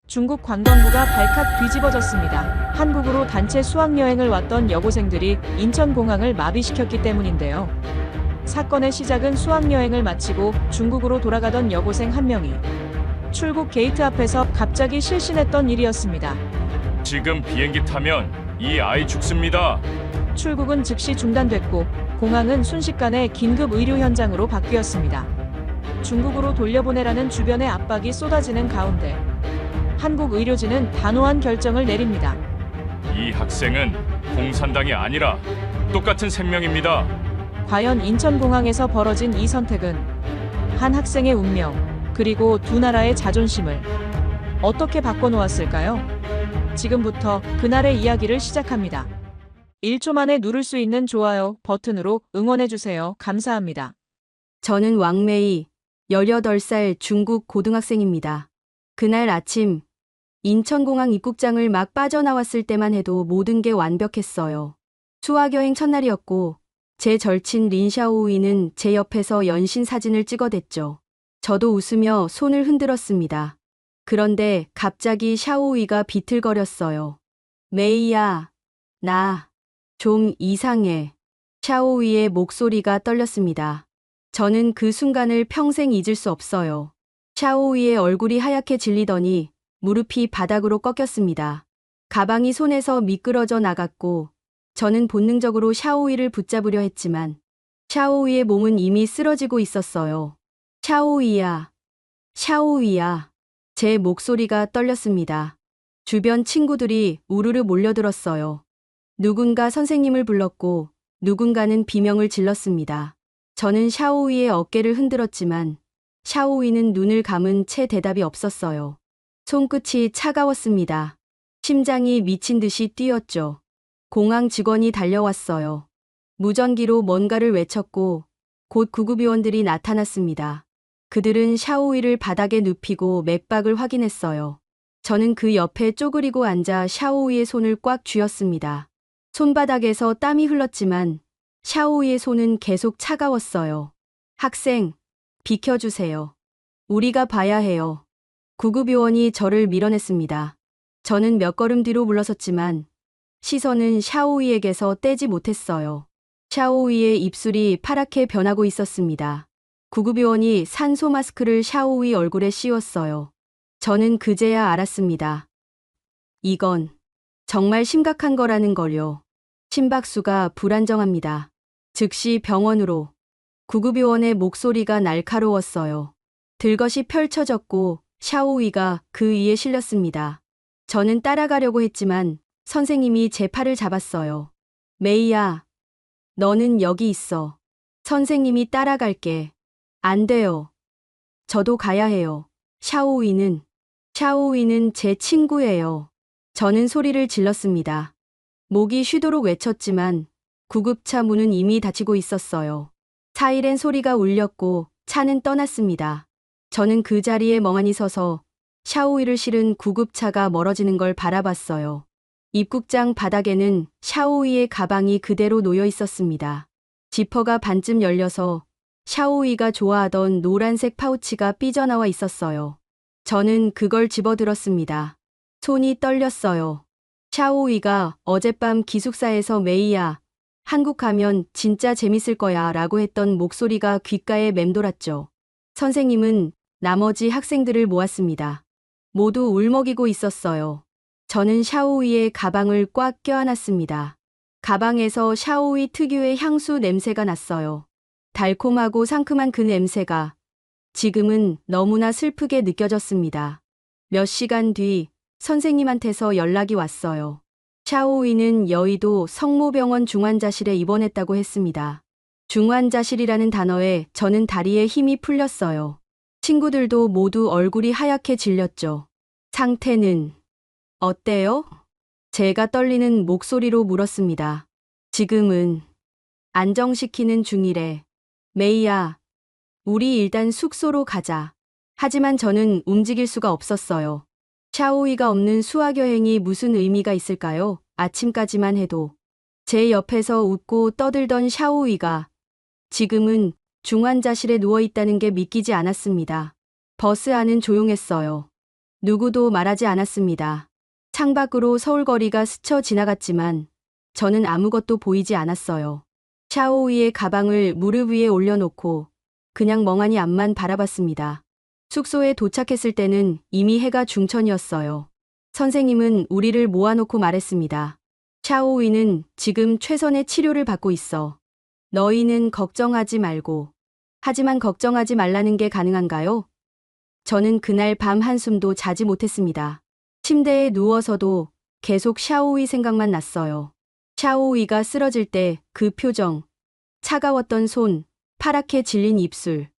중국 관광부가 발칵 뒤집어졌습니다. 한국으로 단체 수학여행을 왔던 여고생들이 인천공항을 마비시켰기 때문인데요. 사건의 시작은 수학여행을 마치고 중국으로 돌아가던 여고생 한 명이 출국 게이트 앞에서 갑자기 실신했던 일이었습니다. 지금 비행기 타면 이 아이 죽습니다. 출국은 즉시 중단됐고 공항은 순식간에 긴급 의료 현장으로 바뀌었습니다. 중국으로 돌려보내라는 주변의 압박이 쏟아지는 가운데 한국 의료진은 단호한 결정을 내립니다. 이 학생은 공산당이 아니라 똑같은 생명입니다. 과연 인천공항에서 벌어진 이 선택은 한 학생의 운명, 그리고 두 나라의 자존심을 어떻게 바꿔놓았을까요? 지금부터 그날의 이야기를 시작합니다. 1초 만에 누를 수 있는 좋아요 버튼으로 응원해주세요. 감사합니다. 저는 왕메이, 18살 중국 고등학생입니다. 그날 아침, 인천공항 입국장을 막 빠져나왔을 때만 해도 모든 게 완벽했어요. 수학여행 첫날이었고, 제 절친 린샤오이는 제 옆에서 연신 사진을 찍어댔죠. 저도 웃으며 손을 흔들었습니다. 그런데 갑자기 샤오이가 비틀거렸어요. 메이야, 나 좀 이상해. 샤오이의 목소리가 떨렸습니다. 저는 그 순간을 평생 잊을 수 없어요. 샤오이의 얼굴이 하얗게 질리더니 무릎이 바닥으로 꺾였습니다. 가방이 손에서 미끄러져 나갔고 저는 본능적으로 샤오이를 붙잡으려 했지만 샤오이의 몸은 이미 쓰러지고 있었어요. 샤오이야, 샤오이야. 제 목소리가 떨렸습니다. 주변 친구들이 우르르 몰려들었어요. 누군가 선생님을 불렀고 누군가는 비명을 질렀습니다. 저는 샤오이의 어깨를 흔들었지만 샤오이는 눈을 감은 채 대답이 없었어요. 손끝이 차가웠습니다. 심장이 미친 듯이 뛰었죠. 공항 직원이 달려왔어요. 무전기로 뭔가를 외쳤고 곧 구급요원들이 나타났습니다. 그들은 샤오이를 바닥에 눕히고 맥박을 확인했어요. 저는 그 옆에 쪼그리고 앉아 샤오이의 손을 꽉 쥐었습니다. 손바닥에서 땀이 흘렀지만 샤오이의 손은 계속 차가웠어요. 학생, 비켜주세요. 우리가 봐야 해요. 구급요원이 저를 밀어냈습니다. 저는 몇 걸음 뒤로 물러섰지만 시선은 샤오이에게서 떼지 못했어요. 샤오이의 입술이 파랗게 변하고 있었습니다. 구급요원이 산소 마스크를 샤오이 얼굴에 씌웠어요. 저는 그제야 알았습니다. 이건 정말 심각한 거라는 걸요. 심박수가 불안정합니다. 즉시 병원으로. 구급요원의 목소리가 날카로웠어요. 들것이 펼쳐졌고 샤오이가 그 위에 실렸습니다. 저는 따라가려고 했지만 선생님이 제 팔을 잡았어요. 메이야, 너는 여기 있어. 선생님이 따라갈게. 안 돼요. 저도 가야 해요. 샤오이는 제 친구예요. 저는 소리를 질렀습니다. 목이 쉬도록 외쳤지만 구급차 문은 이미 닫히고 있었어요. 사이렌 소리가 울렸고 차는 떠났습니다. 저는 그 자리에 멍하니 서서 샤오이를 실은 구급차가 멀어지는 걸 바라봤어요. 입국장 바닥에는 샤오이의 가방이 그대로 놓여 있었습니다. 지퍼가 반쯤 열려서 샤오이가 좋아하던 노란색 파우치가 삐져나와 있었어요. 저는 그걸 집어들었습니다. 손이 떨렸어요. 샤오이가 어젯밤 기숙사에서 메이야, 한국 가면 진짜 재밌을 거야 라고 했던 목소리가 귓가에 맴돌았죠. 선생님은 나머지 학생들을 모았습니다. 모두 울먹이고 있었어요. 저는 샤오이의 가방을 꽉 껴안았습니다. 가방에서 샤오이 특유의 향수 냄새가 났어요. 달콤하고 상큼한 그 냄새가 지금은 너무나 슬프게 느껴졌습니다. 몇 시간 뒤 선생님한테서 연락이 왔어요. 샤오이는 여의도 성모병원 중환자실에 입원했다고 했습니다. 중환자실이라는 단어에 저는 다리에 힘이 풀렸어요. 친구들도 모두 얼굴이 하얗게 질렸죠. 상태는 어때요? 제가 떨리는 목소리로 물었습니다. 지금은 안정시키는 중이래. 메이야, 우리 일단 숙소로 가자. 하지만 저는 움직일 수가 없었어요. 샤오이가 없는 수학여행이 무슨 의미가 있을까요? 아침까지만 해도 제 옆에서 웃고 떠들던 샤오이가 지금은 중환자실에 누워있다는 게 믿기지 않았습니다. 버스 안은 조용했어요. 누구도 말하지 않았습니다. 창밖으로 서울거리가 스쳐 지나갔지만 저는 아무것도 보이지 않았어요. 샤오위의 가방을 무릎 위에 올려놓고 그냥 멍하니 앞만 바라봤습니다. 숙소에 도착했을 때는 이미 해가 중천이었어요. 선생님은 우리를 모아놓고 말했습니다. 샤오위는 지금 최선의 치료를 받고 있어. 너희는 걱정하지 말고. 하지만 걱정하지 말라는 게 가능한가요? 저는 그날 밤 한숨도 자지 못했습니다. 침대에 누워서도 계속 샤오위 생각만 났어요. 샤오위가 쓰러질 때 그 표정, 차가웠던 손, 파랗게 질린 입술.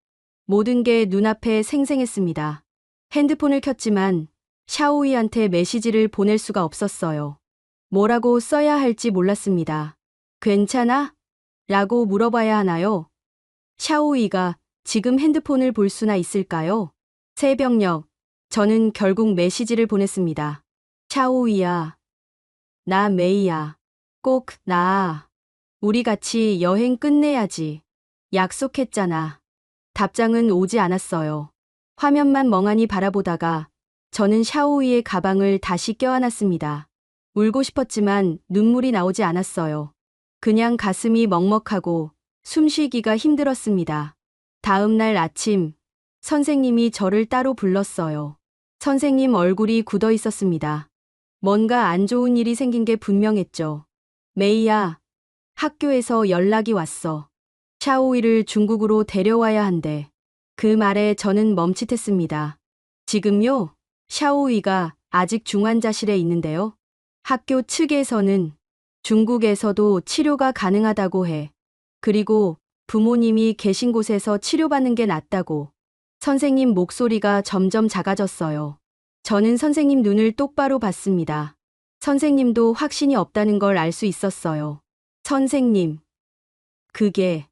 모든 게 눈앞에 생생했습니다. 핸드폰을 켰지만 샤오위한테 메시지를 보낼 수가 없었어요. 뭐라고 써야 할지 몰랐습니다. 괜찮아? 라고 물어봐야 하나요? 샤오위가 지금 핸드폰을 볼 수나 있을까요? 새벽녘, 저는 결국 메시지를 보냈습니다. 샤오위야. 나 메이야. 꼭 나. 우리 같이 여행 끝내야지. 약속했잖아. 답장은 오지 않았어요. 화면만 멍하니 바라보다가 저는 샤오위의 가방을 다시 껴안았습니다. 울고 싶었지만 눈물이 나오지 않았어요. 그냥 가슴이 먹먹하고 숨쉬기가 힘들었습니다. 다음 날 아침, 선생님이 저를 따로 불렀어요. 선생님 얼굴이 굳어 있었습니다. 뭔가 안 좋은 일이 생긴 게 분명했죠. 메이야, 학교에서 연락이 왔어. 샤오위를 중국으로 데려와야 한대. 그 말에 저는 멈칫했습니다. 지금요? 샤오위가 아직 중환자실에 있는데요. 학교 측에서는 중국에서도 치료가 가능하다고 해. 그리고 부모님이 계신 곳에서 치료받는 게 낫다고. 선생님 목소리가 점점 작아졌어요. 저는 선생님 눈을 똑바로 봤습니다. 선생님도 확신이 없다는 걸 알 수 있었어요. 선생님, 그게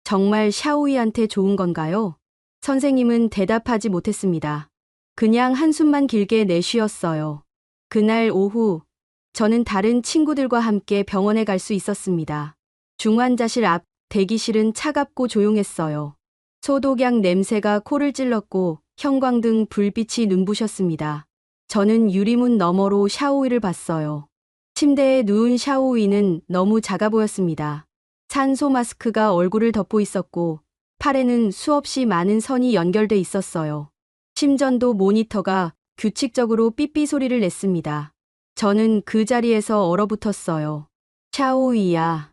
정말 샤오위한테 좋은 건가요? 선생님은 대답하지 못했습니다. 그냥 한숨만 길게 내쉬었어요. 그날 오후, 저는 다른 친구들과 함께 병원에 갈 수 있었습니다. 중환자실 앞 대기실은 차갑고 조용했어요. 소독약 냄새가 코를 찔렀고 형광등 불빛이 눈부셨습니다. 저는 유리문 너머로 샤오위를 봤어요. 침대에 누운 샤오위는 너무 작아 보였습니다. 산소 마스크가 얼굴을 덮고 있었고 팔에는 수없이 많은 선이 연결돼 있었어요. 심전도 모니터가 규칙적으로 삐삐 소리를 냈습니다. 저는 그 자리에서 얼어붙었어요. 샤오위야.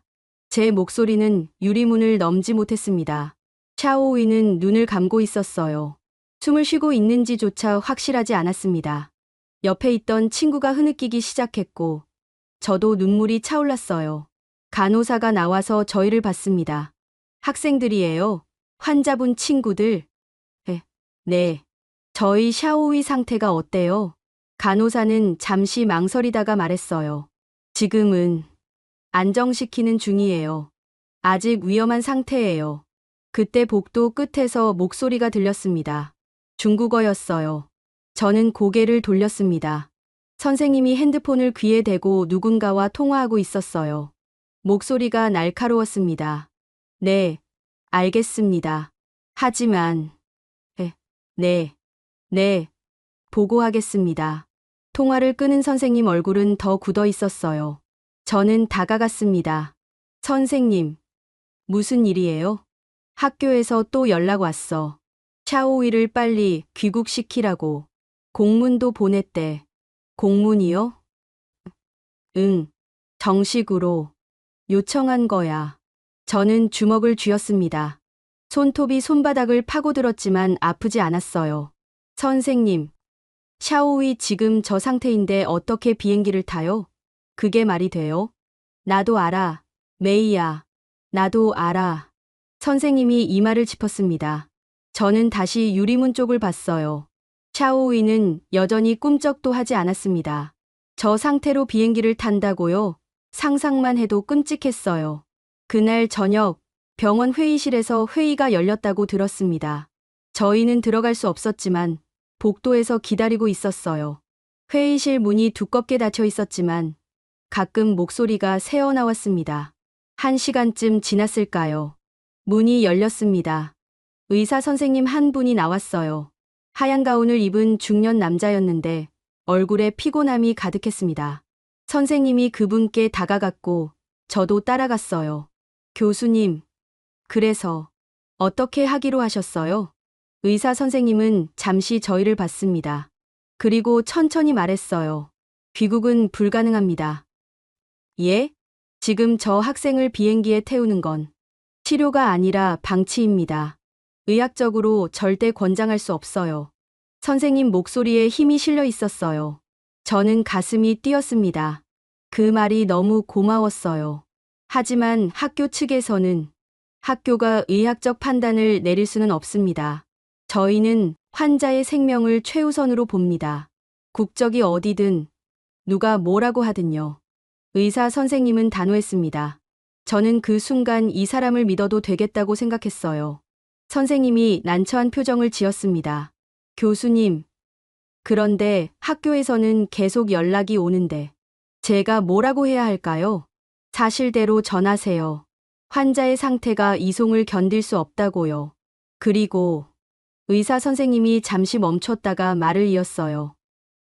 제 목소리는 유리문을 넘지 못했습니다. 샤오위는 눈을 감고 있었어요. 숨을 쉬고 있는지조차 확실하지 않았습니다. 옆에 있던 친구가 흐느끼기 시작했고 저도 눈물이 차올랐어요. 간호사가 나와서 저희를 봤습니다. 학생들이에요. 환자분 친구들. 네. 저희 샤오위 상태가 어때요? 간호사는 잠시 망설이다가 말했어요. 지금은 안정시키는 중이에요. 아직 위험한 상태예요. 그때 복도 끝에서 목소리가 들렸습니다. 중국어였어요. 저는 고개를 돌렸습니다. 선생님이 핸드폰을 귀에 대고 누군가와 통화하고 있었어요. 목소리가 날카로웠습니다. 네, 알겠습니다. 하지만, 네, 보고하겠습니다. 통화를 끄는 선생님 얼굴은 더 굳어 있었어요. 저는 다가갔습니다. 선생님, 무슨 일이에요? 학교에서 또 연락 왔어. 샤오위를 빨리 귀국시키라고. 공문도 보냈대. 공문이요? 응, 정식으로 요청한 거야. 저는 주먹을 쥐었습니다. 손톱이 손바닥을 파고들었지만 아프지 않았어요. 선생님, 샤오위 지금 저 상태인데 어떻게 비행기를 타요? 그게 말이 돼요? 나도 알아. 메이야. 나도 알아. 선생님이 이마를 짚었습니다. 저는 다시 유리문 쪽을 봤어요. 샤오위는 여전히 꿈쩍도 하지 않았습니다. 저 상태로 비행기를 탄다고요? 상상만 해도 끔찍했어요. 그날 저녁 병원 회의실에서 회의가 열렸다고 들었습니다. 저희는 들어갈 수 없었지만 복도에서 기다리고 있었어요. 회의실 문이 두껍게 닫혀 있었지만 가끔 목소리가 새어나왔습니다. 1시간쯤 지났을까요? 문이 열렸습니다. 의사 선생님 한 분이 나왔어요. 하얀 가운을 입은 중년 남자였는데 얼굴에 피곤함이 가득했습니다. 선생님이 그분께 다가갔고 저도 따라갔어요. 교수님, 그래서 어떻게 하기로 하셨어요? 의사 선생님은 잠시 저희를 봤습니다. 그리고 천천히 말했어요. 귀국은 불가능합니다. 예? 지금 저 학생을 비행기에 태우는 건 치료가 아니라 방치입니다. 의학적으로 절대 권장할 수 없어요. 선생님 목소리에 힘이 실려 있었어요. 저는 가슴이 뛰었습니다. 그 말이 너무 고마웠어요. 하지만 학교 측에서는 학교가 의학적 판단을 내릴 수는 없습니다. 저희는 환자의 생명을 최우선으로 봅니다. 국적이 어디든 누가 뭐라고 하든요. 의사 선생님은 단호했습니다. 저는 그 순간 이 사람을 믿어도 되겠다고 생각했어요. 선생님이 난처한 표정을 지었습니다. 교수님, 그런데 학교에서는 계속 연락이 오는데 제가 뭐라고 해야 할까요? 사실대로 전하세요. 환자의 상태가 이송을 견딜 수 없다고요. 그리고 의사 선생님이 잠시 멈췄다가 말을 이었어요.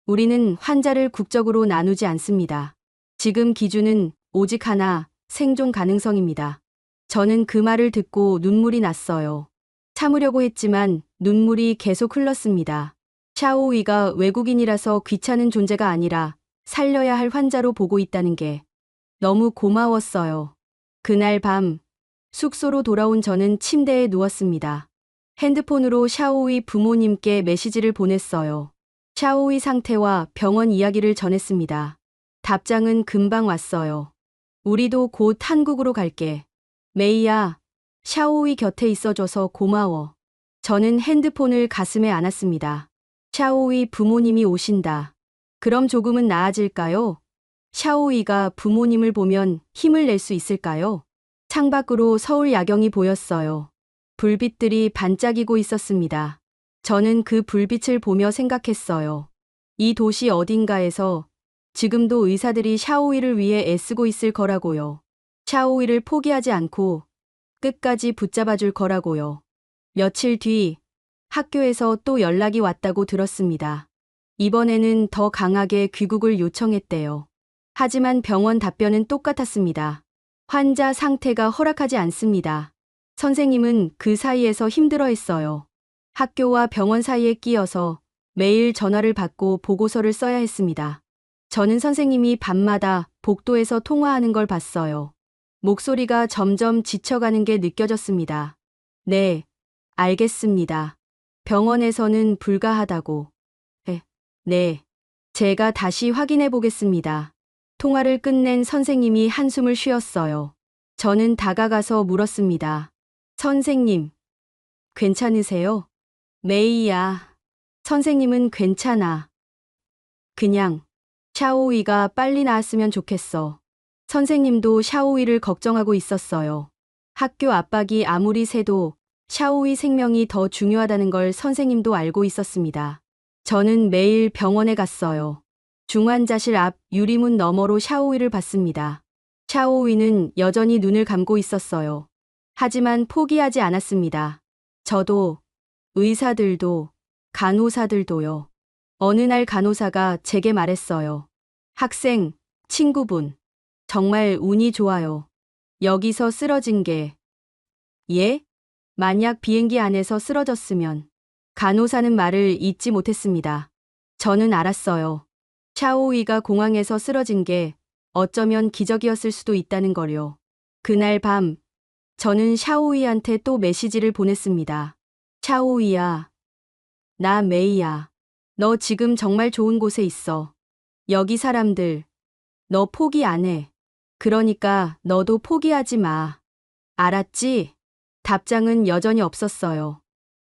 우리는 환자를 국적으로 나누지 않습니다. 지금 기준은 오직 하나, 생존 가능성입니다. 저는 그 말을 듣고 눈물이 났어요. 참으려고 했지만 눈물이 계속 흘렀습니다. 샤오위가 외국인이라서 귀찮은 존재가 아니라 살려야 할 환자로 보고 있다는 게 너무 고마웠어요. 그날 밤 숙소로 돌아온 저는 침대에 누웠습니다. 핸드폰으로 샤오위 부모님께 메시지를 보냈어요. 샤오위 상태와 병원 이야기를 전했습니다. 답장은 금방 왔어요. 우리도 곧 한국으로 갈게. 메이야, 샤오위 곁에 있어줘서 고마워. 저는 핸드폰을 가슴에 안았습니다. 샤오위 부모님이 오신다. 그럼 조금은 나아질까요? 샤오위가 부모님을 보면 힘을 낼 수 있을까요? 창밖으로 서울 야경이 보였어요. 불빛들이 반짝이고 있었습니다. 저는 그 불빛을 보며 생각했어요. 이 도시 어딘가에서 지금도 의사들이 샤오위를 위해 애쓰고 있을 거라고요. 샤오위를 포기하지 않고 끝까지 붙잡아 줄 거라고요. 며칠 뒤 학교에서 또 연락이 왔다고 들었습니다. 이번에는 더 강하게 귀국을 요청했대요. 하지만 병원 답변은 똑같았습니다. 환자 상태가 허락하지 않습니다. 선생님은 그 사이에서 힘들어했어요. 학교와 병원 사이에 끼어서 매일 전화를 받고 보고서를 써야 했습니다. 저는 선생님이 밤마다 복도에서 통화하는 걸 봤어요. 목소리가 점점 지쳐가는 게 느껴졌습니다. 네, 알겠습니다. 병원에서는 불가하다고. 네, 제가 다시 확인해 보겠습니다. 통화를 끝낸 선생님이 한숨을 쉬었어요. 저는 다가가서 물었습니다. 선생님, 괜찮으세요? 메이야. 선생님은 괜찮아. 그냥 샤오위가 빨리 나았으면 좋겠어. 선생님도 샤오위를 걱정하고 있었어요. 학교 압박이 아무리 세도 샤오위 생명이 더 중요하다는 걸 선생님도 알고 있었습니다. 저는 매일 병원에 갔어요. 중환자실 앞 유리문 너머로 샤오위를 봤습니다. 샤오위는 여전히 눈을 감고 있었어요. 하지만 포기하지 않았습니다. 저도, 의사들도, 간호사들도요. 어느 날 간호사가 제게 말했어요. 학생, 친구분, 정말 운이 좋아요. 여기서 쓰러진 게. 예? 만약 비행기 안에서 쓰러졌으면. 간호사는 말을 잇지 못했습니다. 저는 알았어요. 샤오위가 공항에서 쓰러진 게 어쩌면 기적이었을 수도 있다는 걸요. 그날 밤, 저는 샤오위한테 또 메시지를 보냈습니다. 샤오위야, 나 메이야. 너 지금 정말 좋은 곳에 있어. 여기 사람들, 너 포기 안 해. 그러니까 너도 포기하지 마. 알았지? 답장은 여전히 없었어요.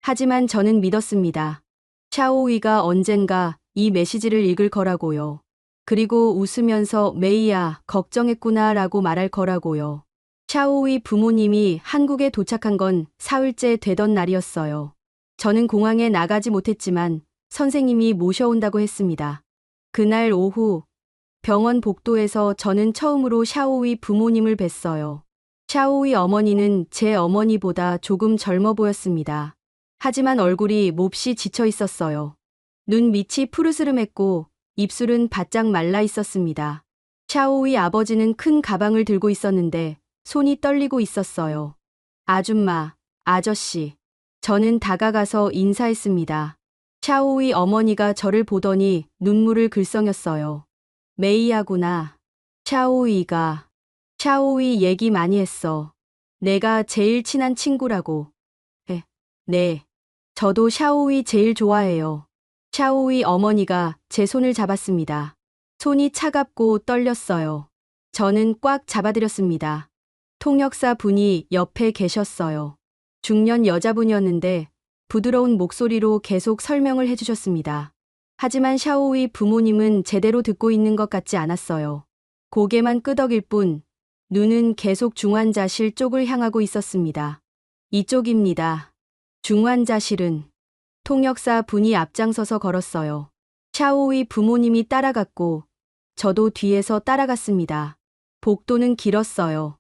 하지만 저는 믿었습니다. 샤오위가 언젠가 이 메시지를 읽을 거라고요. 그리고 웃으면서 메이야, 걱정했구나 라고 말할 거라고요. 샤오위 부모님이 한국에 도착한 건 사흘째 되던 날이었어요. 저는 공항에 나가지 못했지만 선생님이 모셔온다고 했습니다. 그날 오후 병원 복도에서 저는 처음으로 샤오위 부모님을 뵀어요. 샤오위 어머니는 제 어머니보다 조금 젊어 보였습니다. 하지만 얼굴이 몹시 지쳐 있었어요. 눈 밑이 푸르스름했고 입술은 바짝 말라 있었습니다. 샤오의 아버지는 큰 가방을 들고 있었는데 손이 떨리고 있었어요. 아줌마, 아저씨. 저는 다가가서 인사했습니다. 샤오의 어머니가 저를 보더니 눈물을 글썽였어요. 메이야구나. 샤오이가. 샤오이 얘기 많이 했어. 내가 제일 친한 친구라고. 네. 저도 샤오이 제일 좋아해요. 샤오이 어머니가 제 손을 잡았습니다. 손이 차갑고 떨렸어요. 저는 꽉 잡아드렸습니다. 통역사 분이 옆에 계셨어요. 중년 여자분이었는데 부드러운 목소리로 계속 설명을 해주셨습니다. 하지만 샤오의 부모님은 제대로 듣고 있는 것 같지 않았어요. 고개만 끄덕일 뿐 눈은 계속 중환자실 쪽을 향하고 있었습니다. 이쪽입니다. 중환자실은 통역사 분이 앞장서서 걸었어요. 샤오의 부모님이 따라갔고 저도 뒤에서 따라갔습니다. 복도는 길었어요.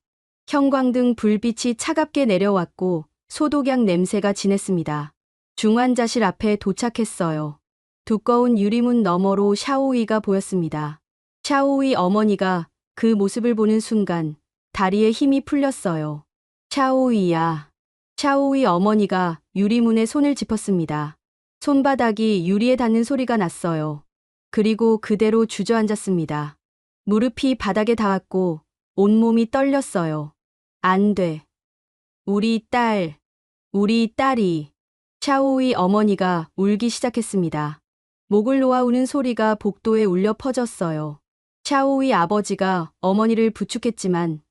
형광등 불빛이 차갑게 내려왔고 소독약 냄새가 진했습니다. 중환자실 앞에 도착했어요. 두꺼운 유리문 너머로 샤오이가 보였습니다. 샤오이 어머니가 그 모습을 보는 순간 다리에 힘이 풀렸어요. 샤오이야. 샤오이 어머니가 유리문에 손을 짚었습니다. 손바닥이 유리에 닿는 소리가 났어요. 그리고 그대로 주저앉았습니다. 무릎이 바닥에 닿았고 온몸이 떨렸어요. 안 돼. 우리 딸이. 샤오이 어머니가 울기 시작했습니다. 목을 놓아 우는 소리가 복도에 울려 퍼졌어요. 샤오이 아버지가 어머니를 부축했지만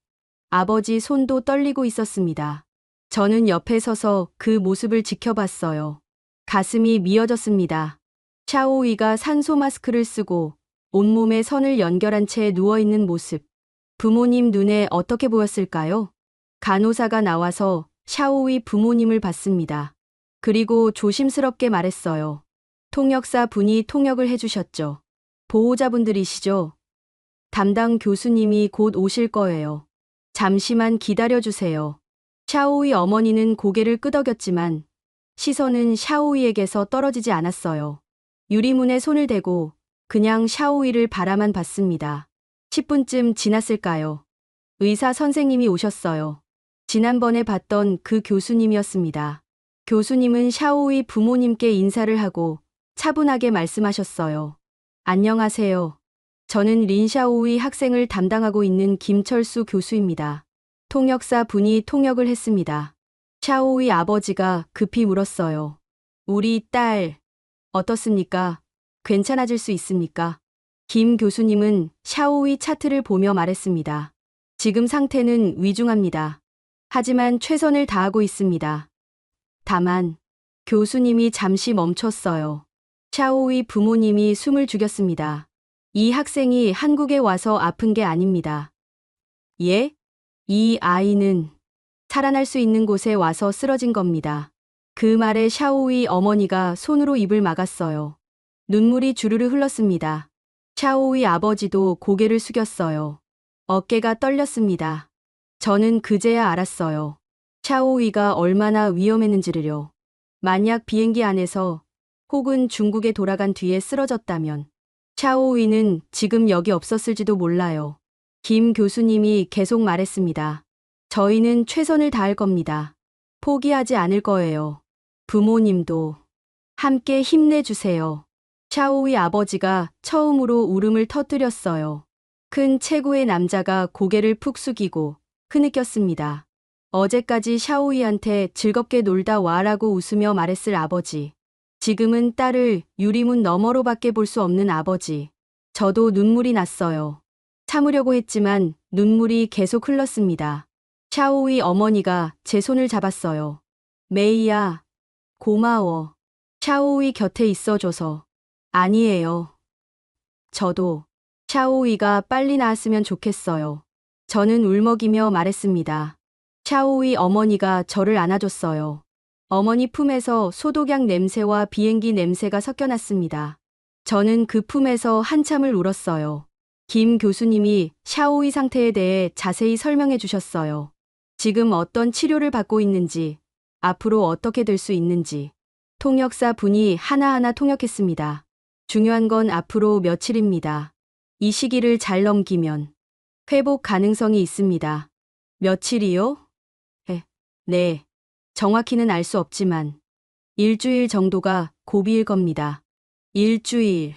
아버지 손도 떨리고 있었습니다. 저는 옆에 서서 그 모습을 지켜봤어요. 가슴이 미어졌습니다. 샤오이가 산소 마스크를 쓰고 온몸에 선을 연결한 채 누워있는 모습. 부모님 눈에 어떻게 보였을까요? 간호사가 나와서 샤오이 부모님을 봤습니다. 그리고 조심스럽게 말했어요. 통역사 분이 통역을 해주셨죠. 보호자분들이시죠? 담당 교수님이 곧 오실 거예요. 잠시만 기다려주세요. 샤오이 어머니는 고개를 끄덕였지만 시선은 샤오이에게서 떨어지지 않았어요. 유리문에 손을 대고 그냥 샤오이를 바라만 봤습니다. 10분쯤 지났을까요? 의사 선생님이 오셨어요. 지난번에 봤던 그 교수님이었습니다. 교수님은 샤오이 부모님께 인사를 하고 차분하게 말씀하셨어요. 안녕하세요. 저는 린샤오이 학생을 담당하고 있는 김철수 교수입니다. 통역사 분이 통역을 했습니다. 샤오이 아버지가 급히 물었어요. 우리 딸, 어떻습니까? 괜찮아질 수 있습니까? 김 교수님은 샤오이 차트를 보며 말했습니다. 지금 상태는 위중합니다. 하지만 최선을 다하고 있습니다. 다만, 교수님이 잠시 멈췄어요. 샤오이 부모님이 숨을 죽였습니다. 이 학생이 한국에 와서 아픈 게 아닙니다. 예? 이 아이는 살아날 수 있는 곳에 와서 쓰러진 겁니다. 그 말에 샤오이 어머니가 손으로 입을 막았어요. 눈물이 주르르 흘렀습니다. 샤오이 아버지도 고개를 숙였어요. 어깨가 떨렸습니다. 저는 그제야 알았어요. 샤오이가 얼마나 위험했는지를요. 만약 비행기 안에서 혹은 중국에 돌아간 뒤에 쓰러졌다면 샤오이는 지금 여기 없었을지도 몰라요. 김 교수님이 계속 말했습니다. 저희는 최선을 다할 겁니다. 포기하지 않을 거예요. 부모님도 함께 힘내주세요. 샤오이 아버지가 처음으로 울음을 터뜨렸어요. 큰 체구의 남자가 고개를 푹 숙이고 흐느꼈습니다. 어제까지 샤오이한테 즐겁게 놀다 와라고 웃으며 말했을 아버지. 지금은 딸을 유리문 너머로밖에 볼 수 없는 아버지. 저도 눈물이 났어요. 참으려고 했지만 눈물이 계속 흘렀습니다. 샤오이 어머니가 제 손을 잡았어요. 메이야, 고마워. 샤오이 곁에 있어줘서. 아니에요. 저도 샤오이가 빨리 나았으면 좋겠어요. 저는 울먹이며 말했습니다. 샤오이 어머니가 저를 안아줬어요. 어머니 품에서 소독약 냄새와 비행기 냄새가 섞여났습니다. 저는 그 품에서 한참을 울었어요. 김 교수님이 샤오이 상태에 대해 자세히 설명해 주셨어요. 지금 어떤 치료를 받고 있는지, 앞으로 어떻게 될 수 있는지. 통역사 분이 하나하나 통역했습니다. 중요한 건 앞으로 며칠입니다. 이 시기를 잘 넘기면 회복 가능성이 있습니다. 며칠이요? 네. 정확히는 알 수 없지만 일주일 정도가 고비일 겁니다. 일주일.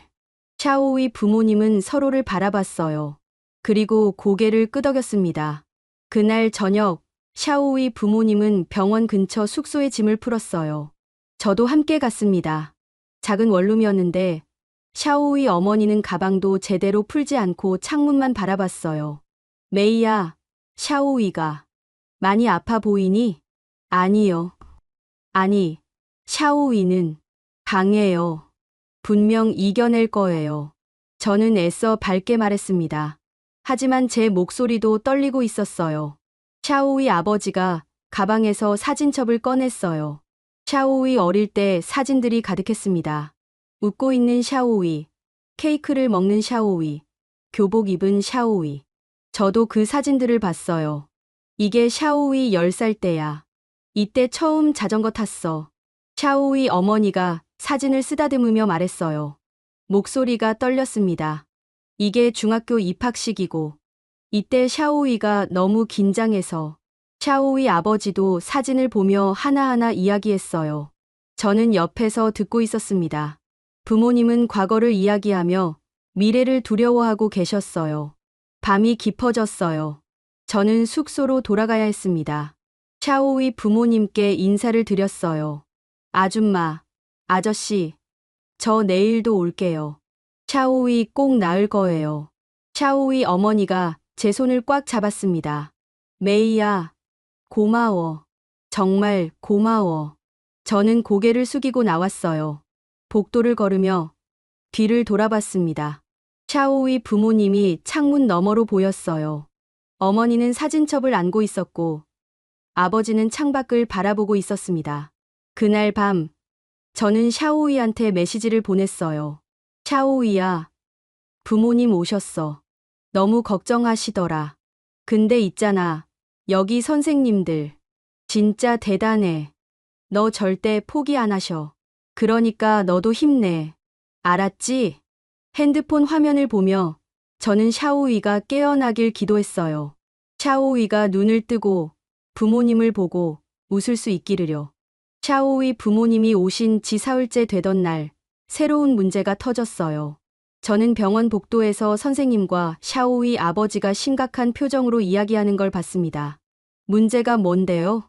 샤오의 부모님은 서로를 바라봤어요. 그리고 고개를 끄덕였습니다. 그날 저녁, 샤오의 부모님은 병원 근처 숙소에 짐을 풀었어요. 저도 함께 갔습니다. 작은 원룸이었는데 샤오의 어머니는 가방도 제대로 풀지 않고 창문만 바라봤어요. 메이야, 샤오이가 많이 아파 보이니? 아니요. 아니, 샤오이는 강해요. 분명 이겨낼 거예요. 저는 애써 밝게 말했습니다. 하지만 제 목소리도 떨리고 있었어요. 샤오이 아버지가 가방에서 사진첩을 꺼냈어요. 샤오이 어릴 때 사진들이 가득했습니다. 웃고 있는 샤오이, 케이크를 먹는 샤오이, 교복 입은 샤오이. 저도 그 사진들을 봤어요. 이게 샤오이 10살 때야. 이때 처음 자전거 탔어. 샤오이 어머니가 사진을 쓰다듬으며 말했어요. 목소리가 떨렸습니다. 이게 중학교 입학식이고, 이때 샤오이가 너무 긴장해서 샤오이 아버지도 사진을 보며 하나하나 이야기했어요. 저는 옆에서 듣고 있었습니다. 부모님은 과거를 이야기하며 미래를 두려워하고 계셨어요. 밤이 깊어졌어요. 저는 숙소로 돌아가야 했습니다. 샤오이 부모님께 인사를 드렸어요. 아줌마, 아저씨, 저 내일도 올게요. 샤오이 꼭 나을 거예요. 샤오이 어머니가 제 손을 꽉 잡았습니다. 메이야, 고마워. 정말 고마워. 저는 고개를 숙이고 나왔어요. 복도를 걸으며 뒤를 돌아봤습니다. 샤오이 부모님이 창문 너머로 보였어요. 어머니는 사진첩을 안고 있었고 아버지는 창밖을 바라보고 있었습니다. 그날 밤 저는 샤오이한테 메시지를 보냈어요. 샤오이야, 부모님 오셨어. 너무 걱정하시더라. 근데 있잖아, 여기 선생님들 진짜 대단해. 너 절대 포기 안 하셔. 그러니까 너도 힘내. 알았지? 핸드폰 화면을 보며 저는 샤오이가 깨어나길 기도했어요. 샤오이가 눈을 뜨고 부모님을 보고 웃을 수 있기를요. 샤오이 부모님이 오신 지 사흘째 되던 날 새로운 문제가 터졌어요. 저는 병원 복도에서 선생님과 샤오이 아버지가 심각한 표정으로 이야기하는 걸 봤습니다. 문제가 뭔데요?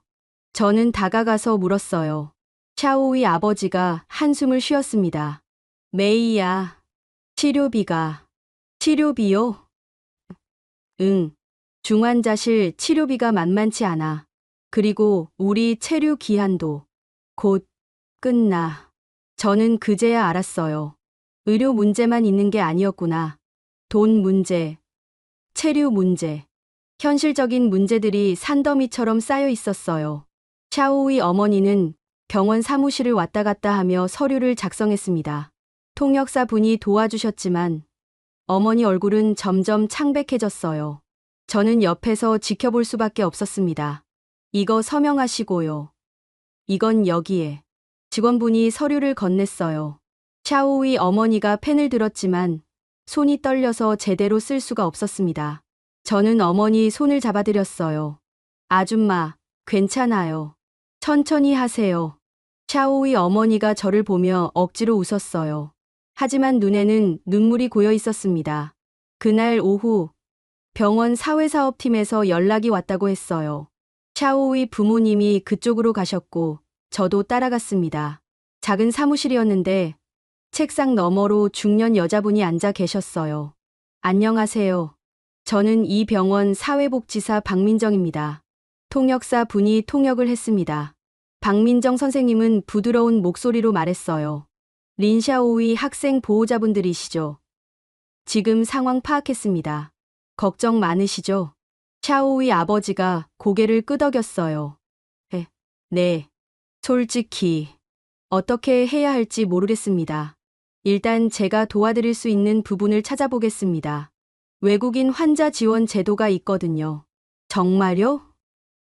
저는 다가가서 물었어요. 샤오이 아버지가 한숨을 쉬었습니다. 메이야, 치료비가. 치료비요? 응. 중환자실 치료비가 만만치 않아. 그리고 우리 체류 기한도 곧 끝나. 저는 그제야 알았어요. 의료 문제만 있는 게 아니었구나. 돈 문제, 체류 문제, 현실적인 문제들이 산더미처럼 쌓여 있었어요. 샤오이 어머니는 병원 사무실을 왔다 갔다 하며 서류를 작성했습니다. 통역사 분이 도와주셨지만 어머니 얼굴은 점점 창백해졌어요. 저는 옆에서 지켜볼 수밖에 없었습니다. 이거 서명하시고요. 이건 여기에. 직원분이 서류를 건넸어요. 샤오이 어머니가 펜을 들었지만 손이 떨려서 제대로 쓸 수가 없었습니다. 저는 어머니 손을 잡아드렸어요. 아줌마, 괜찮아요. 천천히 하세요. 샤오이 어머니가 저를 보며 억지로 웃었어요. 하지만 눈에는 눈물이 고여 있었습니다. 그날 오후 병원 사회사업팀에서 연락이 왔다고 했어요. 샤오이 부모님이 그쪽으로 가셨고 저도 따라갔습니다. 작은 사무실이었는데 책상 너머로 중년 여자분이 앉아 계셨어요. 안녕하세요. 저는 이 병원 사회복지사 박민정입니다. 통역사 분이 통역을 했습니다. 박민정 선생님은 부드러운 목소리로 말했어요. 린샤오이 학생 보호자분들이시죠? 지금 상황 파악했습니다. 걱정 많으시죠? 샤오이 아버지가 고개를 끄덕였어요. 네. 솔직히 어떻게 해야 할지 모르겠습니다. 일단 제가 도와드릴 수 있는 부분을 찾아보겠습니다. 외국인 환자 지원 제도가 있거든요. 정말요?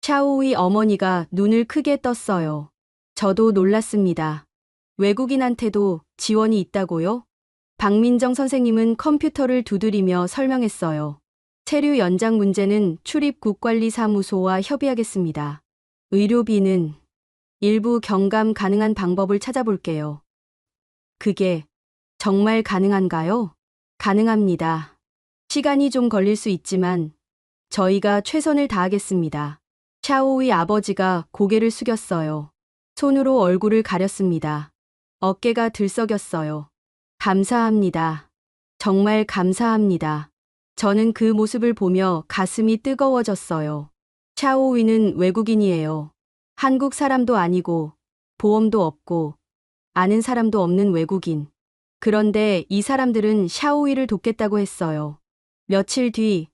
샤오이 어머니가 눈을 크게 떴어요. 저도 놀랐습니다. 외국인한테도 지원이 있다고요? 박민정 선생님은 컴퓨터를 두드리며 설명했어요. 체류 연장 문제는 출입국관리사무소와 협의하겠습니다. 의료비는 일부 경감 가능한 방법을 찾아볼게요. 그게 정말 가능한가요? 가능합니다. 시간이 좀 걸릴 수 있지만 저희가 최선을 다하겠습니다. 샤오의 아버지가 고개를 숙였어요. 손으로 얼굴을 가렸습니다. 어깨가 들썩였어요. 감사합니다. 정말 감사합니다. 저는 그 모습을 보며 가슴이 뜨거워졌어요. 샤오위는 외국인이에요. 한국 사람도 아니고 보험도 없고 아는 사람도 없는 외국인. 그런데 이 사람들은 샤오위를 돕겠다고 했어요. 며칠 뒤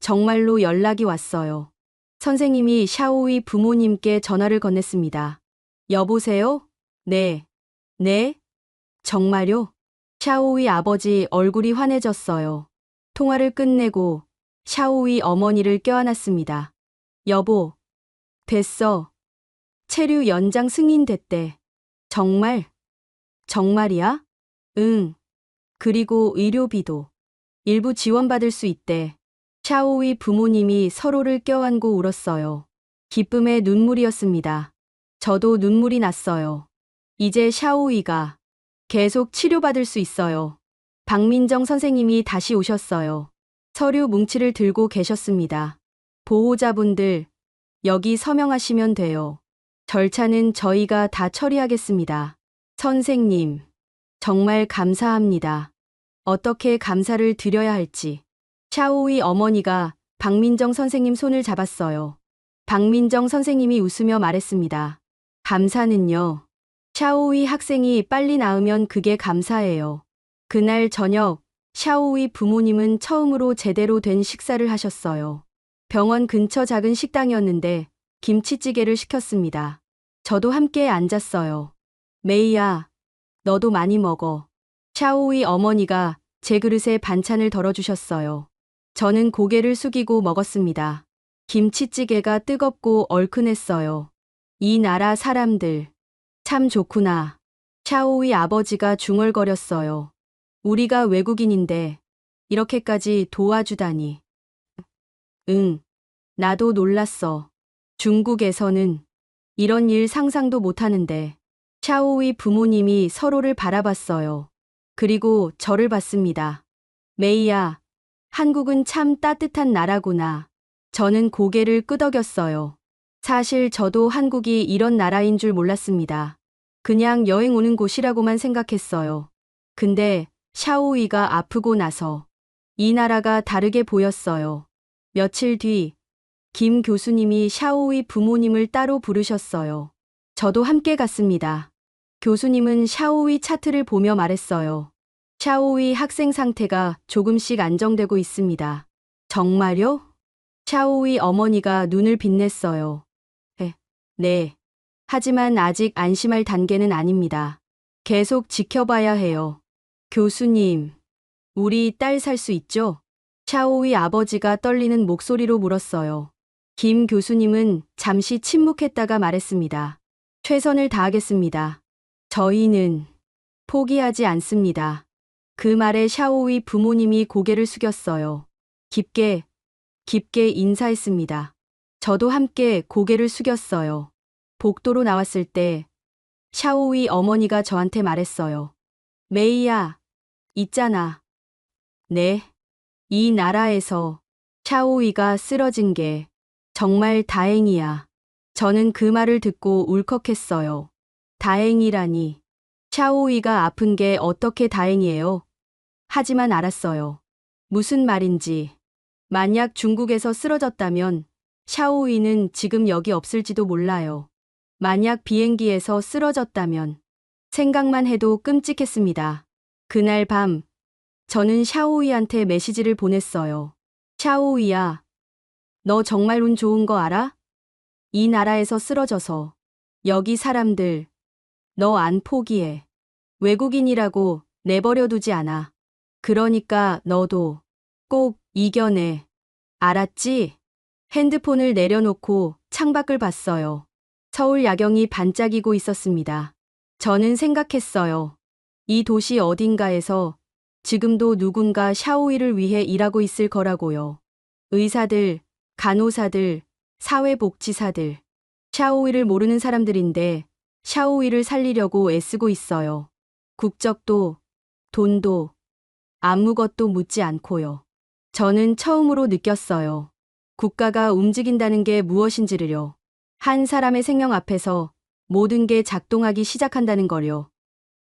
정말로 연락이 왔어요. 선생님이 샤오위 부모님께 전화를 건넸습니다. 여보세요? 네. 네? 정말요? 샤오위 아버지 얼굴이 환해졌어요. 통화를 끝내고 샤오위 어머니를 껴안았습니다. 여보, 됐어. 체류 연장 승인됐대. 정말? 정말이야? 응. 그리고 의료비도 일부 지원받을 수 있대. 샤오위 부모님이 서로를 껴안고 울었어요. 기쁨의 눈물이었습니다. 저도 눈물이 났어요. 이제 샤오위가 계속 치료받을 수 있어요. 박민정 선생님이 다시 오셨어요. 서류 뭉치를 들고 계셨습니다. 보호자분들, 여기 서명하시면 돼요. 절차는 저희가 다 처리하겠습니다. 선생님, 정말 감사합니다. 어떻게 감사를 드려야 할지. 샤오위 어머니가 박민정 선생님 손을 잡았어요. 박민정 선생님이 웃으며 말했습니다. 감사는요. 샤오위 학생이 빨리 나으면 그게 감사해요. 그날 저녁 샤오위 부모님은 처음으로 제대로 된 식사를 하셨어요. 병원 근처 작은 식당이었는데 김치찌개를 시켰습니다. 저도 함께 앉았어요. 메이야, 너도 많이 먹어. 샤오위 어머니가 제 그릇에 반찬을 덜어주셨어요. 저는 고개를 숙이고 먹었습니다. 김치찌개가 뜨겁고 얼큰했어요. 이 나라 사람들 참 좋구나. 샤오위 아버지가 중얼거렸어요. 우리가 외국인인데 이렇게까지 도와주다니. 응, 나도 놀랐어. 중국에서는 이런 일 상상도 못하는데. 샤오위 부모님이 서로를 바라봤어요. 그리고 저를 봤습니다. 메이야, 한국은 참 따뜻한 나라구나. 저는 고개를 끄덕였어요. 사실 저도 한국이 이런 나라인 줄 몰랐습니다. 그냥 여행 오는 곳이라고만 생각했어요. 근데 샤오위가 아프고 나서 이 나라가 다르게 보였어요. 며칠 뒤 김 교수님이 샤오위 부모님을 따로 부르셨어요. 저도 함께 갔습니다. 교수님은 샤오위 차트를 보며 말했어요. 샤오위 학생 상태가 조금씩 안정되고 있습니다. 정말요? 샤오위 어머니가 눈을 빛냈어요. 네. 하지만 아직 안심할 단계는 아닙니다. 계속 지켜봐야 해요. 교수님, 우리 딸 살 수 있죠? 샤오위 아버지가 떨리는 목소리로 물었어요. 김 교수님은 잠시 침묵했다가 말했습니다. 최선을 다하겠습니다. 저희는 포기하지 않습니다. 그 말에 샤오위 부모님이 고개를 숙였어요. 깊게 인사했습니다. 저도 함께 고개를 숙였어요. 복도로 나왔을 때 샤오위 어머니가 저한테 말했어요. 메이야, 있잖아. 네. 이 나라에서 샤오위가 쓰러진 게 정말 다행이야. 저는 그 말을 듣고 울컥했어요. 다행이라니. 샤오위가 아픈 게 어떻게 다행이에요? 하지만 알았어요. 무슨 말인지. 만약 중국에서 쓰러졌다면 샤오위는 지금 여기 없을지도 몰라요. 만약 비행기에서 쓰러졌다면 생각만 해도 끔찍했습니다. 그날 밤 저는 샤오위한테 메시지를 보냈어요. 샤오위야, 너 정말 운 좋은 거 알아? 이 나라에서 쓰러져서 여기 사람들 너 안 포기해. 외국인이라고 내버려 두지 않아. 그러니까 너도 꼭 이겨내. 알았지? 핸드폰을 내려놓고 창밖을 봤어요. 서울 야경이 반짝이고 있었습니다. 저는 생각했어요. 이 도시 어딘가에서 지금도 누군가 샤오이를 위해 일하고 있을 거라고요. 의사들, 간호사들, 사회복지사들. 샤오이를 모르는 사람들인데 샤오이를 살리려고 애쓰고 있어요. 국적도, 돈도, 아무것도 묻지 않고요. 저는 처음으로 느꼈어요. 국가가 움직인다는 게 무엇인지를요. 한 사람의 생명 앞에서 모든 게 작동하기 시작한다는 걸요.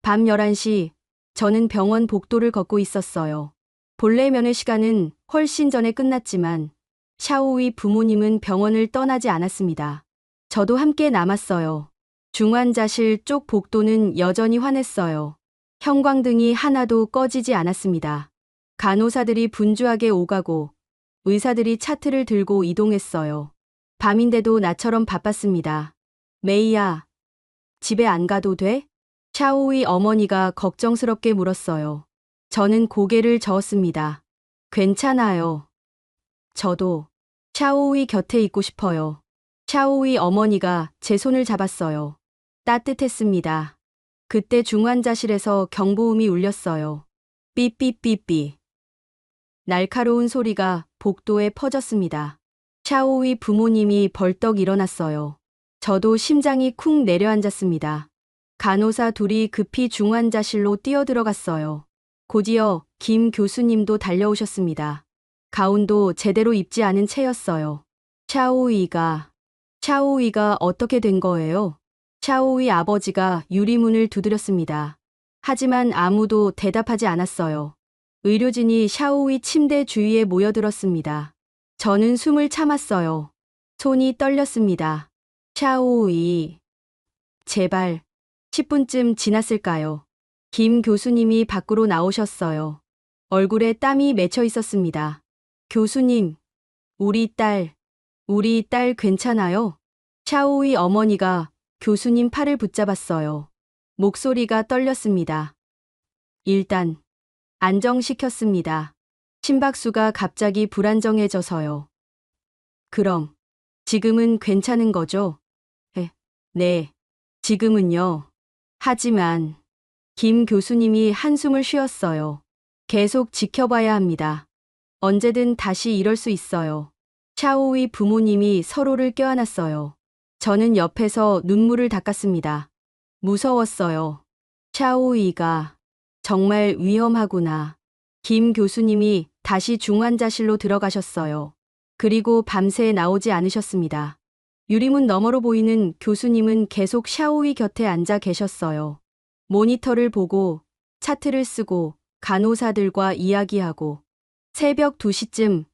밤 11시, 저는 병원 복도를 걷고 있었어요. 본래 면회 시간은 훨씬 전에 끝났지만 샤오이 부모님은 병원을 떠나지 않았습니다. 저도 함께 남았어요. 중환자실 쪽 복도는 여전히 환했어요. 형광등이 하나도 꺼지지 않았습니다. 간호사들이 분주하게 오가고 의사들이 차트를 들고 이동했어요. 밤인데도 나처럼 바빴습니다. 메이야, 집에 안 가도 돼? 샤오이 어머니가 걱정스럽게 물었어요. 저는 고개를 저었습니다. 괜찮아요. 저도 샤오이 곁에 있고 싶어요. 샤오이 어머니가 제 손을 잡았어요. 따뜻했습니다. 그때 중환자실에서 경보음이 울렸어요. 삐삐삐삐. 날카로운 소리가 복도에 퍼졌습니다. 샤오이 부모님이 벌떡 일어났어요. 저도 심장이 쿵 내려앉았습니다. 간호사 둘이 급히 중환자실로 뛰어들어갔어요. 곧이어 김 교수님도 달려오셨습니다. 가운도 제대로 입지 않은 채였어요. 샤오이가 어떻게 된 거예요? 샤오이 아버지가 유리문을 두드렸습니다. 하지만 아무도 대답하지 않았어요. 의료진이 샤오이 침대 주위에 모여들었습니다. 저는 숨을 참았어요. 손이 떨렸습니다. 샤오이. 제발 10분쯤 지났을까요? 김 교수님이 밖으로 나오셨어요. 얼굴에 땀이 맺혀 있었습니다. 교수님, 우리 딸 괜찮아요? 샤오이 어머니가 교수님 팔을 붙잡았어요. 목소리가 떨렸습니다. 일단 안정시켰습니다. 심박수가 갑자기 불안정해져서요. 그럼 지금은 괜찮은 거죠? 네, 지금은요. 하지만 김 교수님이 한숨을 쉬었어요. 계속 지켜봐야 합니다. 언제든 다시 이럴 수 있어요. 샤오이 부모님이 서로를 껴안았어요. 저는 옆에서 눈물을 닦았습니다. 무서웠어요. 샤오이가 정말 위험하구나. 김 교수님이 다시 중환자실로 들어가셨어요. 그리고 밤새 나오지 않으셨습니다. 유리문 너머로 보이는 교수님은 계속 샤오이 곁에 앉아 계셨어요. 모니터를 보고 차트를 쓰고 간호사들과 이야기하고 새벽 2시쯤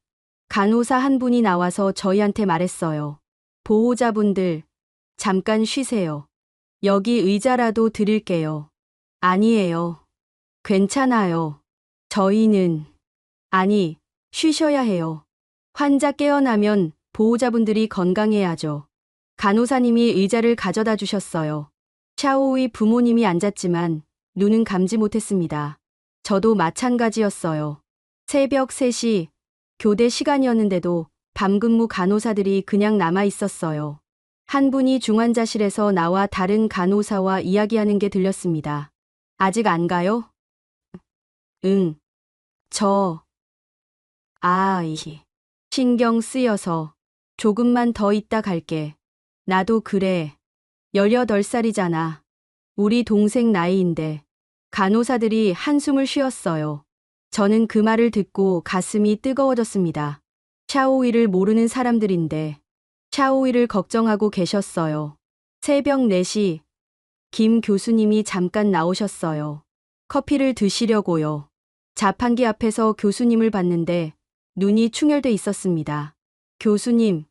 간호사 한 분이 나와서 저희한테 말했어요. 보호자분들, 잠깐 쉬세요. 여기 의자라도 드릴게요. 아니에요. 괜찮아요. 저희는, 아니, 쉬셔야 해요. 환자 깨어나면 보호자분들이 건강해야죠. 간호사님이 의자를 가져다 주셨어요. 샤오이 부모님이 앉았지만 눈은 감지 못했습니다. 저도 마찬가지였어요. 새벽 3시, 교대 시간이었는데도 밤근무 간호사들이 그냥 남아 있었어요. 한 분이 중환자실에서 나와 다른 간호사와 이야기하는 게 들렸습니다. 아직 안 가요? 응. 아이. 신경 쓰여서 조금만 더 있다 갈게. 나도 그래. 18살이잖아. 우리 동생 나이인데. 간호사들이 한숨을 쉬었어요. 저는 그 말을 듣고 가슴이 뜨거워졌습니다. 샤오이를 모르는 사람들인데 샤오이를 걱정하고 계셨어요. 새벽 4시 김 교수님이 잠깐 나오셨어요. 커피를 드시려고요. 자판기 앞에서 교수님을 봤는데 눈이 충혈돼 있었습니다. 교수님,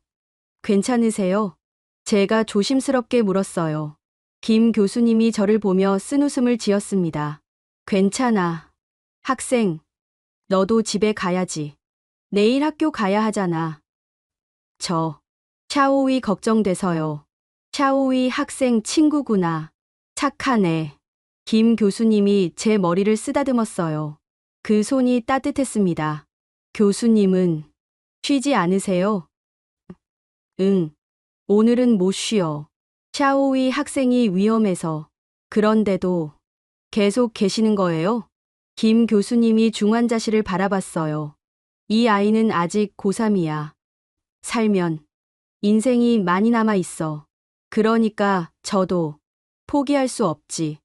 괜찮으세요? 제가 조심스럽게 물었어요. 김 교수님이 저를 보며 쓴웃음을 지었습니다. 괜찮아. 학생, 너도 집에 가야지. 내일 학교 가야 하잖아. 샤오이 걱정돼서요. 샤오이 학생 친구구나. 착하네. 김 교수님이 제 머리를 쓰다듬었어요. 그 손이 따뜻했습니다. 교수님은 쉬지 않으세요? 응. 오늘은 못 쉬어. 샤오이 학생이 위험해서. 그런데도 계속 계시는 거예요? 김 교수님이 중환자실을 바라봤어요. 이 아이는 아직 고3이야. 살면 인생이 많이 남아 있어. 그러니까 저도 포기할 수 없지.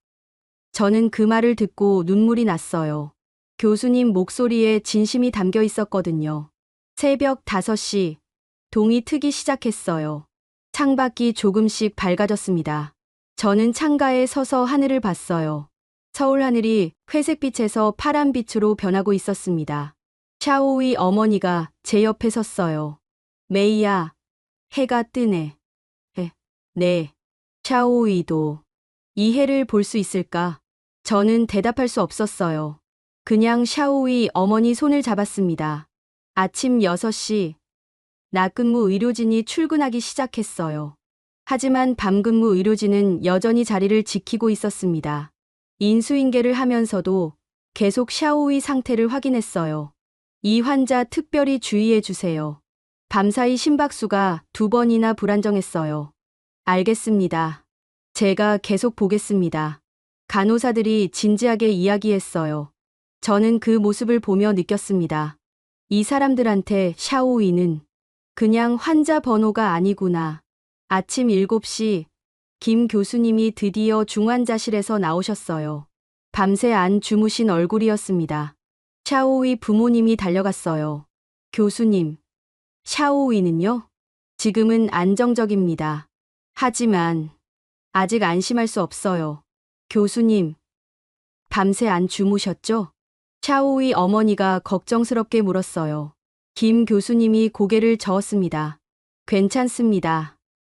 저는 그 말을 듣고 눈물이 났어요. 교수님 목소리에 진심이 담겨 있었거든요. 새벽 5시, 동이 트기 시작했어요. 창밖이 조금씩 밝아졌습니다. 저는 창가에 서서 하늘을 봤어요. 서울 하늘이 회색빛에서 파란빛으로 변하고 있었습니다. 샤오이 어머니가 제 옆에 섰어요. 메이야, 해가 뜨네. 네. 샤오이도 이 해를 볼 수 있을까? 저는 대답할 수 없었어요. 그냥 샤오이 어머니 손을 잡았습니다. 아침 6시, 낮근무 의료진이 출근하기 시작했어요. 하지만 밤근무 의료진은 여전히 자리를 지키고 있었습니다. 인수인계를 하면서도 계속 샤오이 상태를 확인했어요. 이 환자 특별히 주의해 주세요. 밤사이 심박수가 2번이나 불안정했어요. 알겠습니다. 제가 계속 보겠습니다. 간호사들이 진지하게 이야기했어요. 저는 그 모습을 보며 느꼈습니다. 이 사람들한테 샤오이는 그냥 환자 번호가 아니구나. 아침 7시 김 교수님이 드디어 중환자실에서 나오셨어요. 밤새 안 주무신 얼굴이었습니다. 샤오이 부모님이 달려갔어요. 교수님, 샤오이는요? 지금은 안정적입니다. 하지만 아직 안심할 수 없어요. 교수님, 밤새 안 주무셨죠? 샤오이 어머니가 걱정스럽게 물었어요. 김 교수님이 고개를 저었습니다. 괜찮습니다.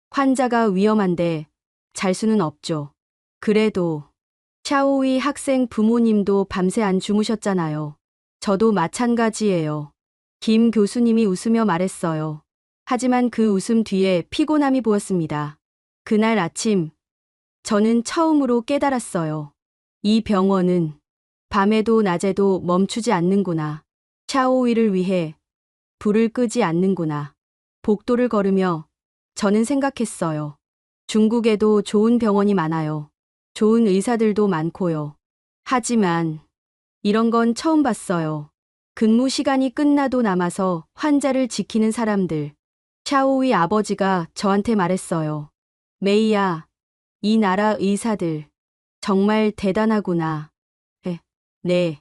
환자가 위험한데 잘 수는 없죠. 그래도 샤오이 학생 부모님도 밤새 안 주무셨잖아요. 저도 마찬가지예요. 김 교수님이 웃으며 말했어요. 하지만 그 웃음 뒤에 피곤함이 보였습니다. 그날 아침, 저는 처음으로 깨달았어요. 이 병원은 밤에도 낮에도 멈추지 않는구나. 샤오이를 위해 불을 끄지 않는구나. 복도를 걸으며 저는 생각했어요. 중국에도 좋은 병원이 많아요. 좋은 의사들도 많고요. 하지만 이런 건 처음 봤어요. 근무 시간이 끝나도 남아서 환자를 지키는 사람들. 샤오이 아버지가 저한테 말했어요. 메이야, 이 나라 의사들 정말 대단하구나. 네,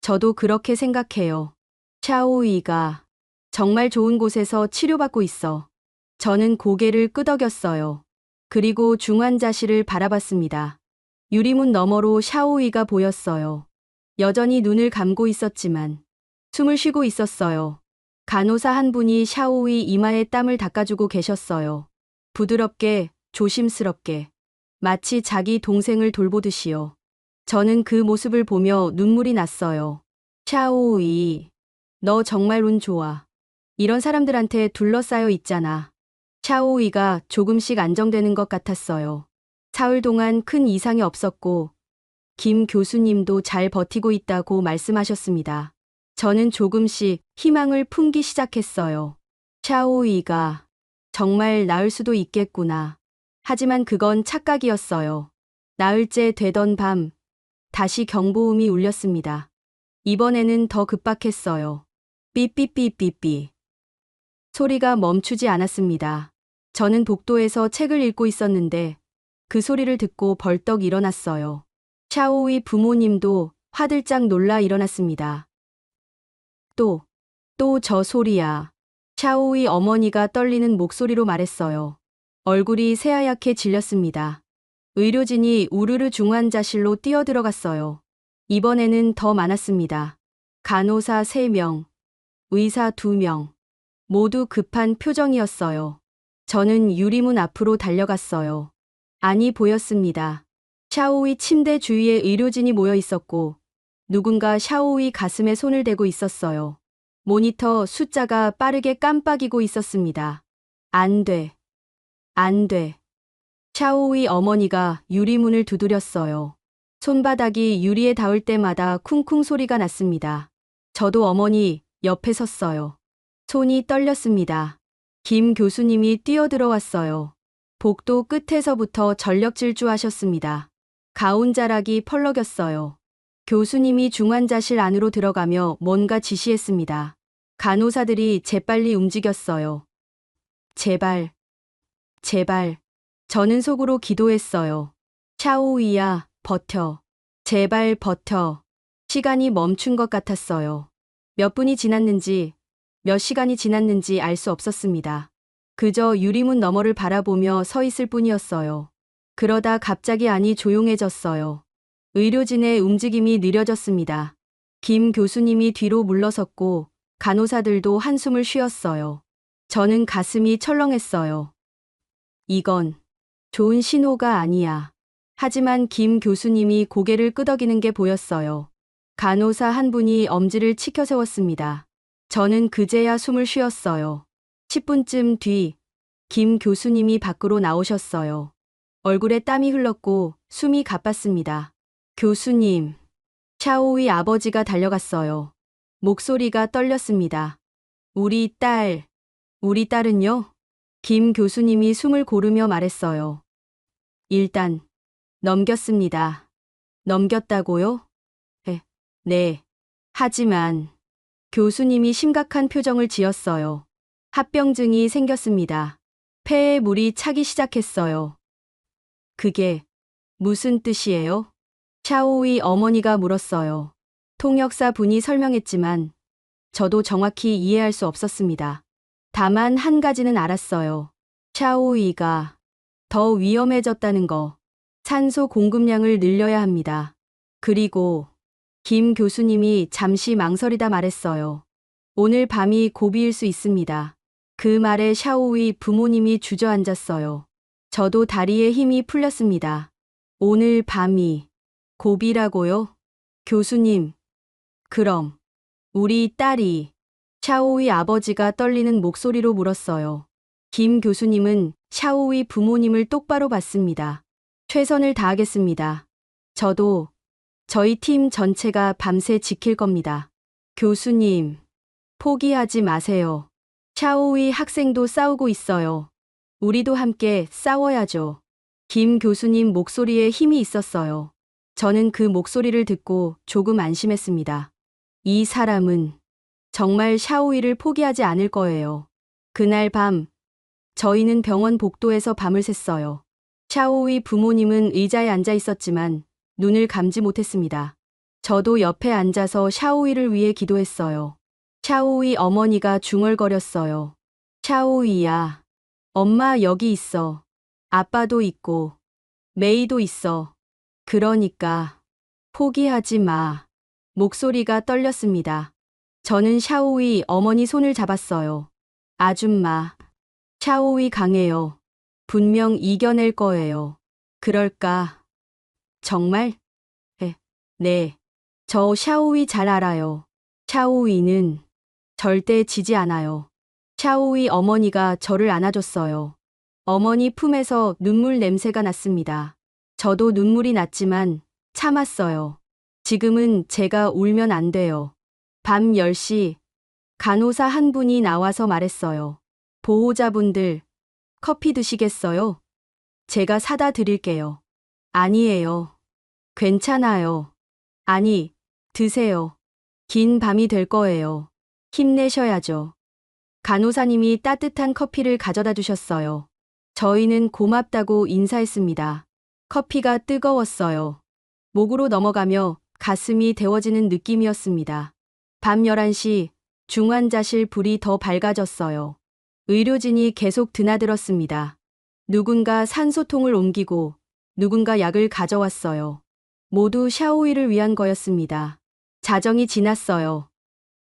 저도 그렇게 생각해요. 샤오이가 정말 좋은 곳에서 치료받고 있어. 저는 고개를 끄덕였어요. 그리고 중환자실을 바라봤습니다. 유리문 너머로 샤오이가 보였어요. 여전히 눈을 감고 있었지만 숨을 쉬고 있었어요. 간호사 한 분이 샤오이 이마에 땀을 닦아주고 계셨어요. 부드럽게, 조심스럽게, 마치 자기 동생을 돌보듯이요. 저는 그 모습을 보며 눈물이 났어요. 샤오이, 너 정말 운 좋아. 이런 사람들한테 둘러싸여 있잖아. 샤오이가 조금씩 안정되는 것 같았어요. 사흘 동안 큰 이상이 없었고 김 교수님도 잘 버티고 있다고 말씀하셨습니다. 저는 조금씩 희망을 품기 시작했어요. 샤오이가 정말 나을 수도 있겠구나. 하지만 그건 착각이었어요. 나흘째 되던 밤, 다시 경보음이 울렸습니다. 이번에는 더 급박했어요. 삐삐삐삐삐. 소리가 멈추지 않았습니다. 저는 복도에서 책을 읽고 있었는데 그 소리를 듣고 벌떡 일어났어요. 샤오이 부모님도 화들짝 놀라 일어났습니다. 또 저 소리야. 샤오이 어머니가 떨리는 목소리로 말했어요. 얼굴이 새하얗게 질렸습니다. 의료진이 우르르 중환자실로 뛰어들어갔어요. 이번에는 더 많았습니다. 간호사 3명, 의사 2명, 모두 급한 표정이었어요. 저는 유리문 앞으로 달려갔어요. 안이 보였습니다. 샤오이 침대 주위에 의료진이 모여 있었고 누군가 샤오이 가슴에 손을 대고 있었어요. 모니터 숫자가 빠르게 깜빡이고 있었습니다. 안 돼. 안 돼. 샤오이 어머니가 유리문을 두드렸어요. 손바닥이 유리에 닿을 때마다 쿵쿵 소리가 났습니다. 저도 어머니 옆에 섰어요. 손이 떨렸습니다. 김 교수님이 뛰어들어왔어요. 복도 끝에서부터 전력 질주하셨습니다. 가운 자락이 펄럭였어요. 교수님이 중환자실 안으로 들어가며 뭔가 지시했습니다. 간호사들이 재빨리 움직였어요. 제발, 제발. 저는 속으로 기도했어요. 샤오이야, 버텨. 제발 버텨. 시간이 멈춘 것 같았어요. 몇 분이 지났는지, 몇 시간이 지났는지 알 수 없었습니다. 그저 유리문 너머를 바라보며 서 있을 뿐이었어요. 그러다 갑자기 안이 조용해졌어요. 의료진의 움직임이 느려졌습니다. 김 교수님이 뒤로 물러섰고 간호사들도 한숨을 쉬었어요. 저는 가슴이 철렁했어요. 이건 좋은 신호가 아니야. 하지만 김 교수님이 고개를 끄덕이는 게 보였어요. 간호사 한 분이 엄지를 치켜 세웠습니다. 저는 그제야 숨을 쉬었어요. 10분쯤 뒤, 김 교수님이 밖으로 나오셨어요. 얼굴에 땀이 흘렀고 숨이 가빴습니다. 교수님. 샤오이 아버지가 달려갔어요. 목소리가 떨렸습니다. 우리 딸은요? 김 교수님이 숨을 고르며 말했어요. 일단, 넘겼습니다. 넘겼다고요? 네. 하지만, 교수님이 심각한 표정을 지었어요. 합병증이 생겼습니다. 폐에 물이 차기 시작했어요. 그게 무슨 뜻이에요? 샤오이 어머니가 물었어요. 통역사 분이 설명했지만 저도 정확히 이해할 수 없었습니다. 다만 한 가지는 알았어요. 샤오이가 더 위험해졌다는 거. 산소 공급량을 늘려야 합니다. 그리고 김 교수님이 잠시 망설이다 말했어요. 오늘 밤이 고비일 수 있습니다. 그 말에 샤오이 부모님이 주저앉았어요. 저도 다리에 힘이 풀렸습니다. 오늘 밤이 고비라고요? 교수님, 그럼 우리 딸이 샤오이 아버지가 떨리는 목소리로 물었어요. 김 교수님은 샤오이 부모님을 똑바로 봤습니다. 최선을 다하겠습니다. 저도 저희 팀 전체가 밤새 지킬 겁니다. 교수님, 포기하지 마세요. 샤오이 학생도 싸우고 있어요. 우리도 함께 싸워야죠. 김 교수님 목소리에 힘이 있었어요. 저는 그 목소리를 듣고 조금 안심했습니다. 이 사람은 정말 샤오이를 포기하지 않을 거예요. 그날 밤, 저희는 병원 복도에서 밤을 샜어요. 샤오이 부모님은 의자에 앉아 있었지만 눈을 감지 못했습니다. 저도 옆에 앉아서 샤오이를 위해 기도했어요. 샤오이 어머니가 중얼거렸어요. 샤오이야, 엄마 여기 있어. 아빠도 있고, 메이도 있어. 그러니까 포기하지 마. 목소리가 떨렸습니다. 저는 샤오이 어머니 손을 잡았어요. 아줌마, 샤오이 강해요. 분명 이겨낼 거예요. 그럴까? 정말? 네. 저 샤오이 잘 알아요. 샤오이는 절대 지지 않아요. 샤오이 어머니가 저를 안아줬어요. 어머니 품에서 눈물 냄새가 났습니다. 저도 눈물이 났지만 참았어요. 지금은 제가 울면 안 돼요. 밤 10시 간호사 한 분이 나와서 말했어요. 보호자분들, 커피 드시겠어요? 제가 사다 드릴게요. 아니에요. 괜찮아요. 아니, 드세요. 긴 밤이 될 거예요. 힘내셔야죠. 간호사님이 따뜻한 커피를 가져다 주셨어요. 저희는 고맙다고 인사했습니다. 커피가 뜨거웠어요. 목으로 넘어가며 가슴이 데워지는 느낌이었습니다. 밤 11시 중환자실 불이 더 밝아졌어요. 의료진이 계속 드나들었습니다. 누군가 산소통을 옮기고 누군가 약을 가져왔어요. 모두 샤오이를 위한 거였습니다. 자정이 지났어요.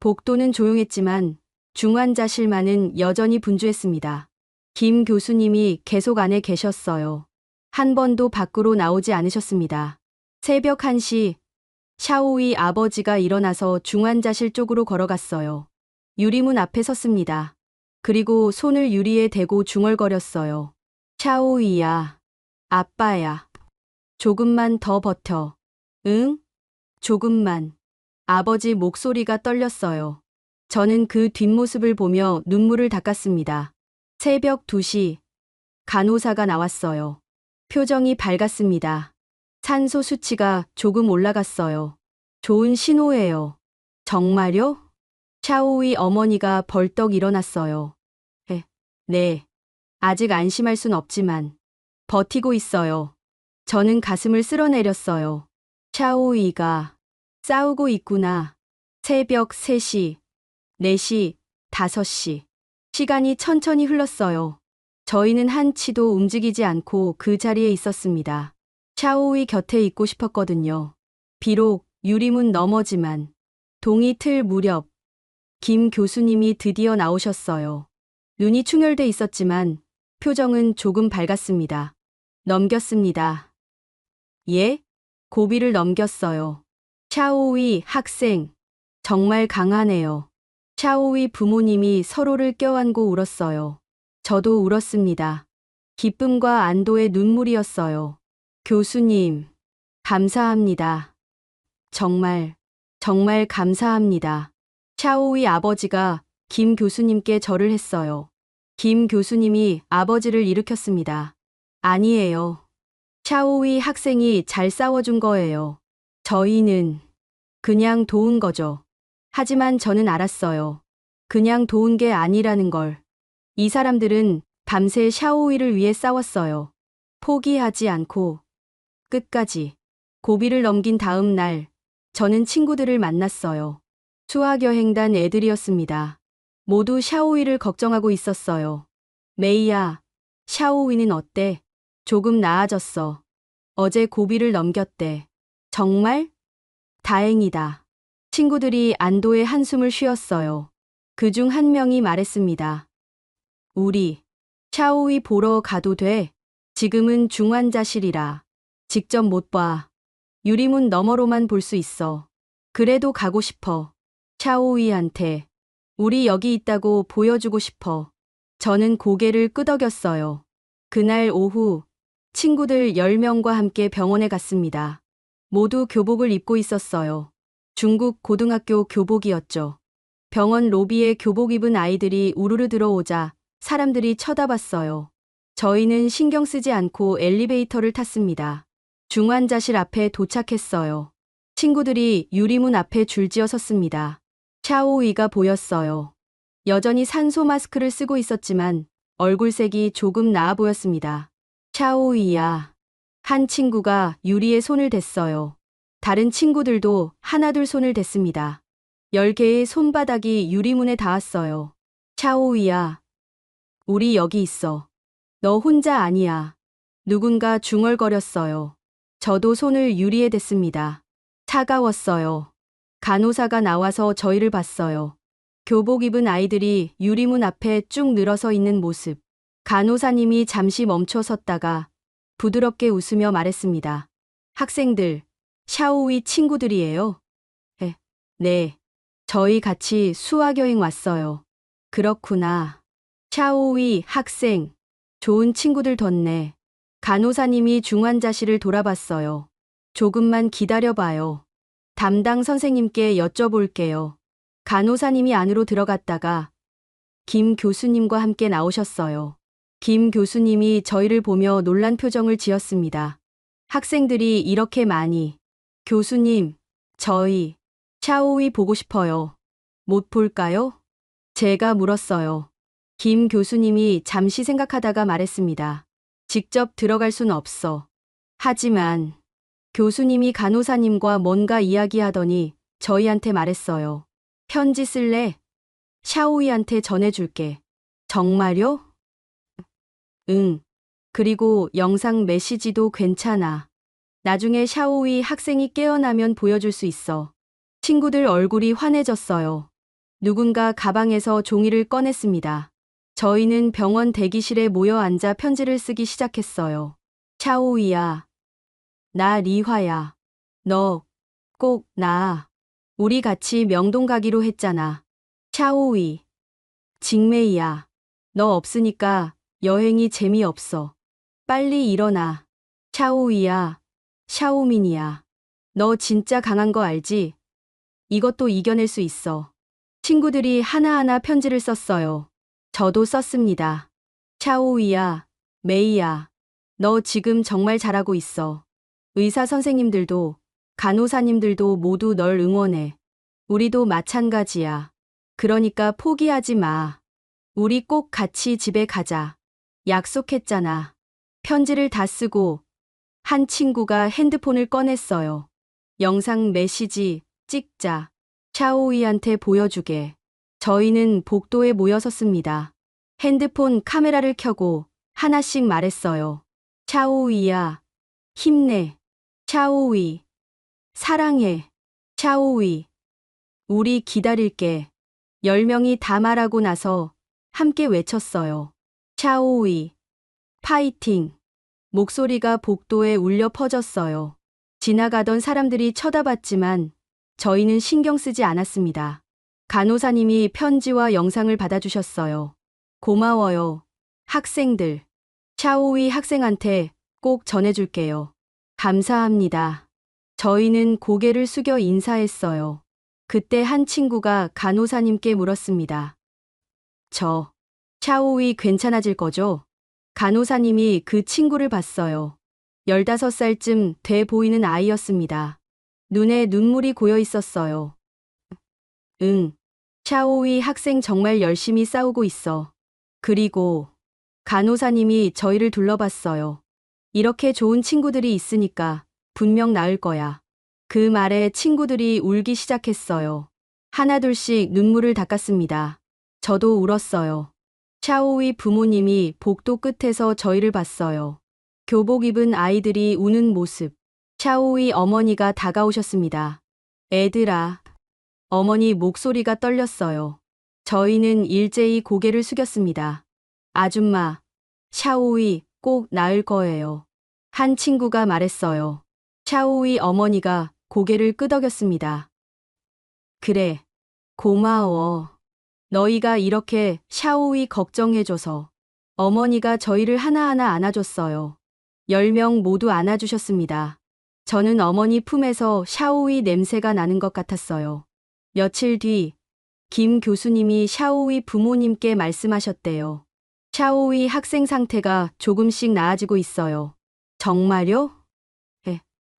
복도는 조용했지만 중환자실만은 여전히 분주했습니다. 김 교수님이 계속 안에 계셨어요. 한 번도 밖으로 나오지 않으셨습니다. 새벽 1시 샤오이 아버지가 일어나서 중환자실 쪽으로 걸어갔어요. 유리문 앞에 섰습니다. 그리고 손을 유리에 대고 중얼거렸어요. 샤오이야, 아빠야. 조금만 더 버텨. 응? 조금만. 아버지 목소리가 떨렸어요. 저는 그 뒷모습을 보며 눈물을 닦았습니다. 새벽 2시 간호사가 나왔어요. 표정이 밝았습니다. 산소 수치가 조금 올라갔어요. 좋은 신호예요. 정말요? 샤오이 어머니가 벌떡 일어났어요. 네. 아직 안심할 순 없지만 버티고 있어요. 저는 가슴을 쓸어내렸어요. 샤오이가 싸우고 있구나. 새벽 3시, 4시, 5시. 시간이 천천히 흘렀어요. 저희는 한치도 움직이지 않고 그 자리에 있었습니다. 샤오이 곁에 있고 싶었거든요. 비록 유리문 너머지만. 동이 틀 무렵 김 교수님이 드디어 나오셨어요. 눈이 충혈돼 있었지만 표정은 조금 밝았습니다. 넘겼습니다. 예? 고비를 넘겼어요. 샤오이 학생, 정말 강하네요. 샤오이 부모님이 서로를 껴안고 울었어요. 저도 울었습니다. 기쁨과 안도의 눈물이었어요. 교수님, 감사합니다. 정말 감사합니다. 샤오이 아버지가 김 교수님께 절을 했어요. 김 교수님이 아버지를 일으켰습니다. 아니에요. 샤오이 학생이 잘 싸워준 거예요. 저희는 그냥 도운 거죠. 하지만 저는 알았어요. 그냥 도운 게 아니라는 걸. 이 사람들은 밤새 샤오이를 위해 싸웠어요. 포기하지 않고 끝까지. 고비를 넘긴 다음 날, 저는 친구들을 만났어요. 수학여행단 애들이었습니다. 모두 샤오이를 걱정하고 있었어요. 메이야, 샤오이는 어때? 조금 나아졌어. 어제 고비를 넘겼대. 정말? 다행이다. 친구들이 안도의 한숨을 쉬었어요. 그중 한 명이 말했습니다. 우리 샤오이 보러 가도 돼? 지금은 중환자실이라. 직접 못 봐. 유리문 너머로만 볼 수 있어. 그래도 가고 싶어. 샤오이한테 우리 여기 있다고 보여주고 싶어. 저는 고개를 끄덕였어요. 그날 오후 친구들 10명과 함께 병원에 갔습니다. 모두 교복을 입고 있었어요. 중국 고등학교 교복이었죠. 병원 로비에 교복 입은 아이들이 우르르 들어오자 사람들이 쳐다봤어요. 저희는 신경 쓰지 않고 엘리베이터를 탔습니다. 중환자실 앞에 도착했어요. 친구들이 유리문 앞에 줄지어 섰습니다. 샤오이가 보였어요. 여전히 산소 마스크를 쓰고 있었지만 얼굴색이 조금 나아 보였습니다. 샤오이야. 한 친구가 유리에 손을 댔어요. 다른 친구들도 하나둘 손을 댔습니다. 10개의 손바닥이 유리문에 닿았어요. 샤오이야. 우리 여기 있어. 너 혼자 아니야. 누군가 중얼거렸어요. 저도 손을 유리에 댔습니다. 차가웠어요. 간호사가 나와서 저희를 봤어요. 교복 입은 아이들이 유리문 앞에 쭉 늘어서 있는 모습. 간호사님이 잠시 멈춰 섰다가 부드럽게 웃으며 말했습니다. 학생들, 샤오이 친구들이에요? 네. 저희 같이 수학여행 왔어요. 그렇구나. 샤오이 학생, 좋은 친구들 뒀네. 간호사님이 중환자실을 돌아봤어요. 조금만 기다려봐요. 담당 선생님께 여쭤볼게요. 간호사님이 안으로 들어갔다가 김 교수님과 함께 나오셨어요. 김 교수님이 저희를 보며 놀란 표정을 지었습니다. 학생들이 이렇게 많이. 교수님, 저희 샤오이 보고 싶어요. 못 볼까요? 제가 물었어요. 김 교수님이 잠시 생각하다가 말했습니다. 직접 들어갈 순 없어. 하지만 교수님이 간호사님과 뭔가 이야기하더니 저희한테 말했어요. 편지 쓸래? 샤오이한테 전해줄게. 정말요? 응. 그리고 영상 메시지도 괜찮아. 나중에 샤오이 학생이 깨어나면 보여줄 수 있어. 친구들 얼굴이 환해졌어요. 누군가 가방에서 종이를 꺼냈습니다. 저희는 병원 대기실에 모여 앉아 편지를 쓰기 시작했어요. 샤오이야. 나 리화야. 너 꼭 나. 우리 같이 명동 가기로 했잖아. 샤오이. 징메이야. 너 없으니까 여행이 재미없어. 빨리 일어나. 샤오이야. 샤오민이야. 너 진짜 강한 거 알지? 이것도 이겨낼 수 있어. 친구들이 하나하나 편지를 썼어요. 저도 썼습니다. 샤오이야, 메이야. 너 지금 정말 잘하고 있어. 의사 선생님들도, 간호사님들도 모두 널 응원해. 우리도 마찬가지야. 그러니까 포기하지 마. 우리 꼭 같이 집에 가자. 약속했잖아. 편지를 다 쓰고 한 친구가 핸드폰을 꺼냈어요. 영상 메시지 찍자. 샤오이한테 보여주게. 저희는 복도에 모여 섰습니다. 핸드폰 카메라를 켜고 하나씩 말했어요. 샤오이야, 힘내. 샤오이, 사랑해. 샤오이, 우리 기다릴게. 10명이 다 말하고 나서 함께 외쳤어요. 샤오이, 파이팅. 목소리가 복도에 울려 퍼졌어요. 지나가던 사람들이 쳐다봤지만 저희는 신경 쓰지 않았습니다. 간호사님이 편지와 영상을 받아주셨어요. 고마워요. 학생들. 샤오이 학생한테 꼭 전해줄게요. 감사합니다. 저희는 고개를 숙여 인사했어요. 그때 한 친구가 간호사님께 물었습니다. 샤오이 괜찮아질 거죠? 간호사님이 그 친구를 봤어요. 15살쯤 돼 보이는 아이였습니다. 눈에 눈물이 고여 있었어요. 응. 샤오이 학생 정말 열심히 싸우고 있어. 그리고 간호사님이 저희를 둘러봤어요. 이렇게 좋은 친구들이 있으니까 분명 나을 거야. 그 말에 친구들이 울기 시작했어요. 하나둘씩 눈물을 닦았습니다. 저도 울었어요. 샤오이 부모님이 복도 끝에서 저희를 봤어요. 교복 입은 아이들이 우는 모습. 샤오이 어머니가 다가오셨습니다. 애들아. 어머니 목소리가 떨렸어요. 저희는 일제히 고개를 숙였습니다. 아줌마, 샤오이 꼭 나을 거예요. 한 친구가 말했어요. 샤오이 어머니가 고개를 끄덕였습니다. 그래, 고마워. 너희가 이렇게 샤오이 걱정해줘서. 어머니가 저희를 하나하나 안아줬어요. 10명 모두 안아주셨습니다. 저는 어머니 품에서 샤오이 냄새가 나는 것 같았어요. 며칠 뒤, 김 교수님이 샤오이 부모님께 말씀하셨대요. 샤오이 학생 상태가 조금씩 나아지고 있어요. 정말요?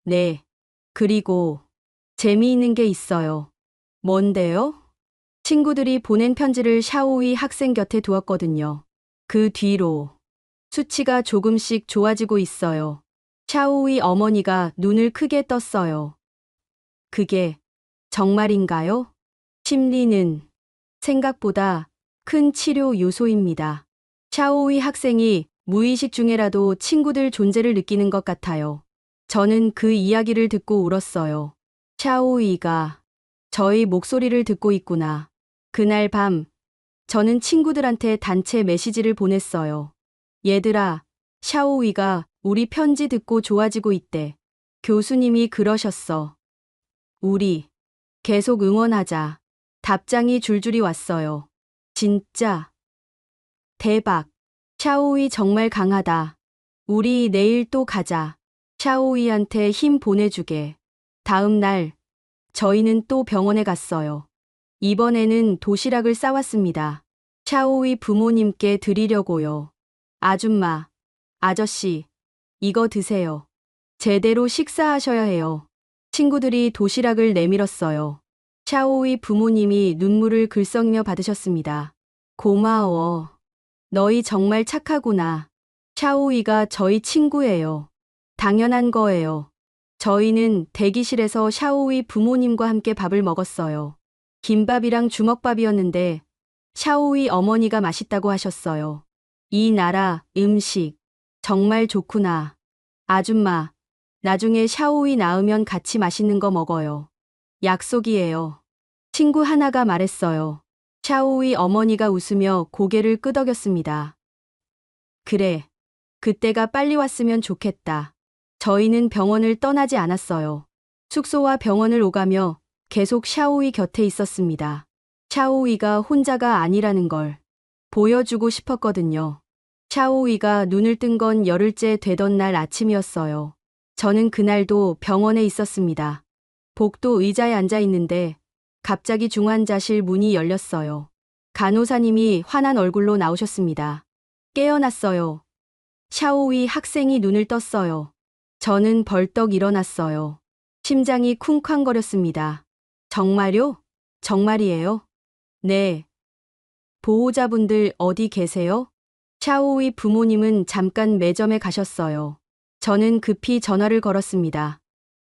네. 그리고 재미있는 게 있어요. 뭔데요? 친구들이 보낸 편지를 샤오이 학생 곁에 두었거든요. 그 뒤로 수치가 조금씩 좋아지고 있어요. 샤오이 어머니가 눈을 크게 떴어요. 그게 정말인가요? 심리는 생각보다 큰 치료 요소입니다. 샤오이 학생이 무의식 중에라도 친구들 존재를 느끼는 것 같아요. 저는 그 이야기를 듣고 울었어요. 샤오이가 저희 목소리를 듣고 있구나. 그날 밤, 저는 친구들한테 단체 메시지를 보냈어요. 얘들아, 샤오이가 우리 편지 듣고 좋아지고 있대. 교수님이 그러셨어. 우리 계속 응원하자. 답장이 줄줄이 왔어요. 진짜 대박. 샤오이 정말 강하다. 우리 내일 또 가자. 샤오이한테 힘 보내주게. 다음 날 저희는 또 병원에 갔어요. 이번에는 도시락을 싸왔습니다. 샤오이 부모님께 드리려고요. 아줌마, 아저씨, 이거 드세요. 제대로 식사하셔야 해요. 친구들이 도시락을 내밀었어요. 샤오이 부모님이 눈물을 글썽이며 받으셨습니다. 고마워. 너희 정말 착하구나. 샤오이가 저희 친구예요. 당연한 거예요. 저희는 대기실에서 샤오이 부모님과 함께 밥을 먹었어요. 김밥이랑 주먹밥이었는데 샤오이 어머니가 맛있다고 하셨어요. 이 나라 음식 정말 좋구나. 아줌마, 나중에 샤오이 낳으면 같이 맛있는 거 먹어요. 약속이에요. 친구 하나가 말했어요. 샤오이 어머니가 웃으며 고개를 끄덕였습니다. 그래, 그때가 빨리 왔으면 좋겠다. 저희는 병원을 떠나지 않았어요. 숙소와 병원을 오가며 계속 샤오이 곁에 있었습니다. 샤오이가 혼자가 아니라는 걸 보여주고 싶었거든요. 샤오이가 눈을 뜬 건 열흘째 되던 날 아침이었어요. 저는 그날도 병원에 있었습니다. 복도 의자에 앉아 있는데 갑자기 중환자실 문이 열렸어요. 간호사님이 환한 얼굴로 나오셨습니다. 깨어났어요. 샤오이 학생이 눈을 떴어요. 저는 벌떡 일어났어요. 심장이 쿵쾅거렸습니다. 정말요? 정말이에요? 네. 보호자분들 어디 계세요? 샤오이 부모님은 잠깐 매점에 가셨어요. 저는 급히 전화를 걸었습니다.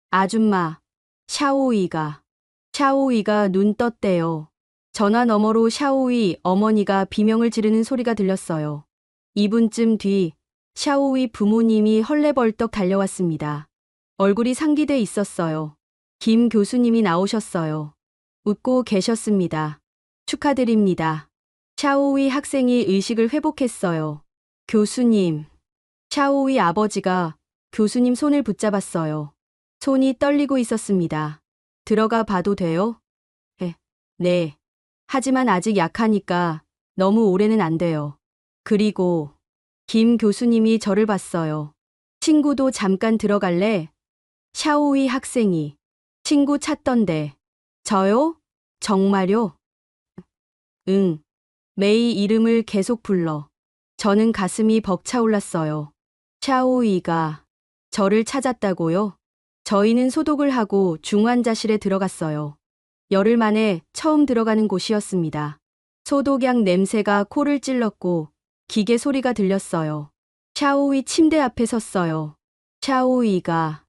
아줌마, 샤오이가 눈 떴대요. 전화 너머로 샤오이 어머니가 비명을 지르는 소리가 들렸어요. 2분쯤 뒤 샤오이 부모님이 헐레벌떡 달려왔습니다. 얼굴이 상기돼 있었어요. 김 교수님이 나오셨어요. 웃고 계셨습니다. 축하드립니다. 샤오이 학생이 의식을 회복했어요. 교수님. 샤오이 아버지가 교수님 손을 붙잡았어요. 손이 떨리고 있었습니다. 들어가 봐도 돼요? 네. 하지만 아직 약하니까 너무 오래는 안 돼요. 그리고 김 교수님이 저를 봤어요. 친구도 잠깐 들어갈래? 샤오이 학생이. 친구 찾던데. 저요? 정말요? 응. 메이 이름을 계속 불러. 저는 가슴이 벅차올랐어요. 샤오이가 저를 찾았다고요? 저희는 소독을 하고 중환자실에 들어갔어요. 열흘 만에 처음 들어가는 곳이었습니다. 소독약 냄새가 코를 찔렀고 기계 소리가 들렸어요. 샤오이 침대 앞에 섰어요. 샤오이가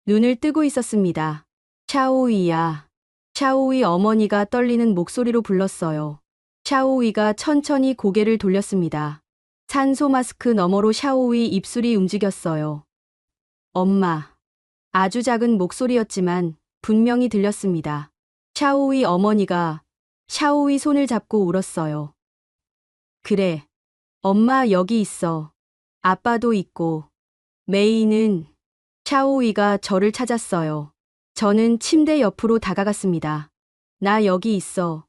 눈을 뜨고 있었습니다. 샤오이야. 샤오이 어머니가 떨리는 목소리로 불렀어요. 샤오이가 천천히 고개를 돌렸습니다. 산소 마스크 너머로 샤오이 입술이 움직였어요. 엄마. 아주 작은 목소리였지만 분명히 들렸습니다. 샤오이 어머니가 샤오이 손을 잡고 울었어요. 그래. 엄마 여기 있어. 아빠도 있고. 메이는 샤오이가 저를 찾았어요. 저는 침대 옆으로 다가갔습니다. 나 여기 있어.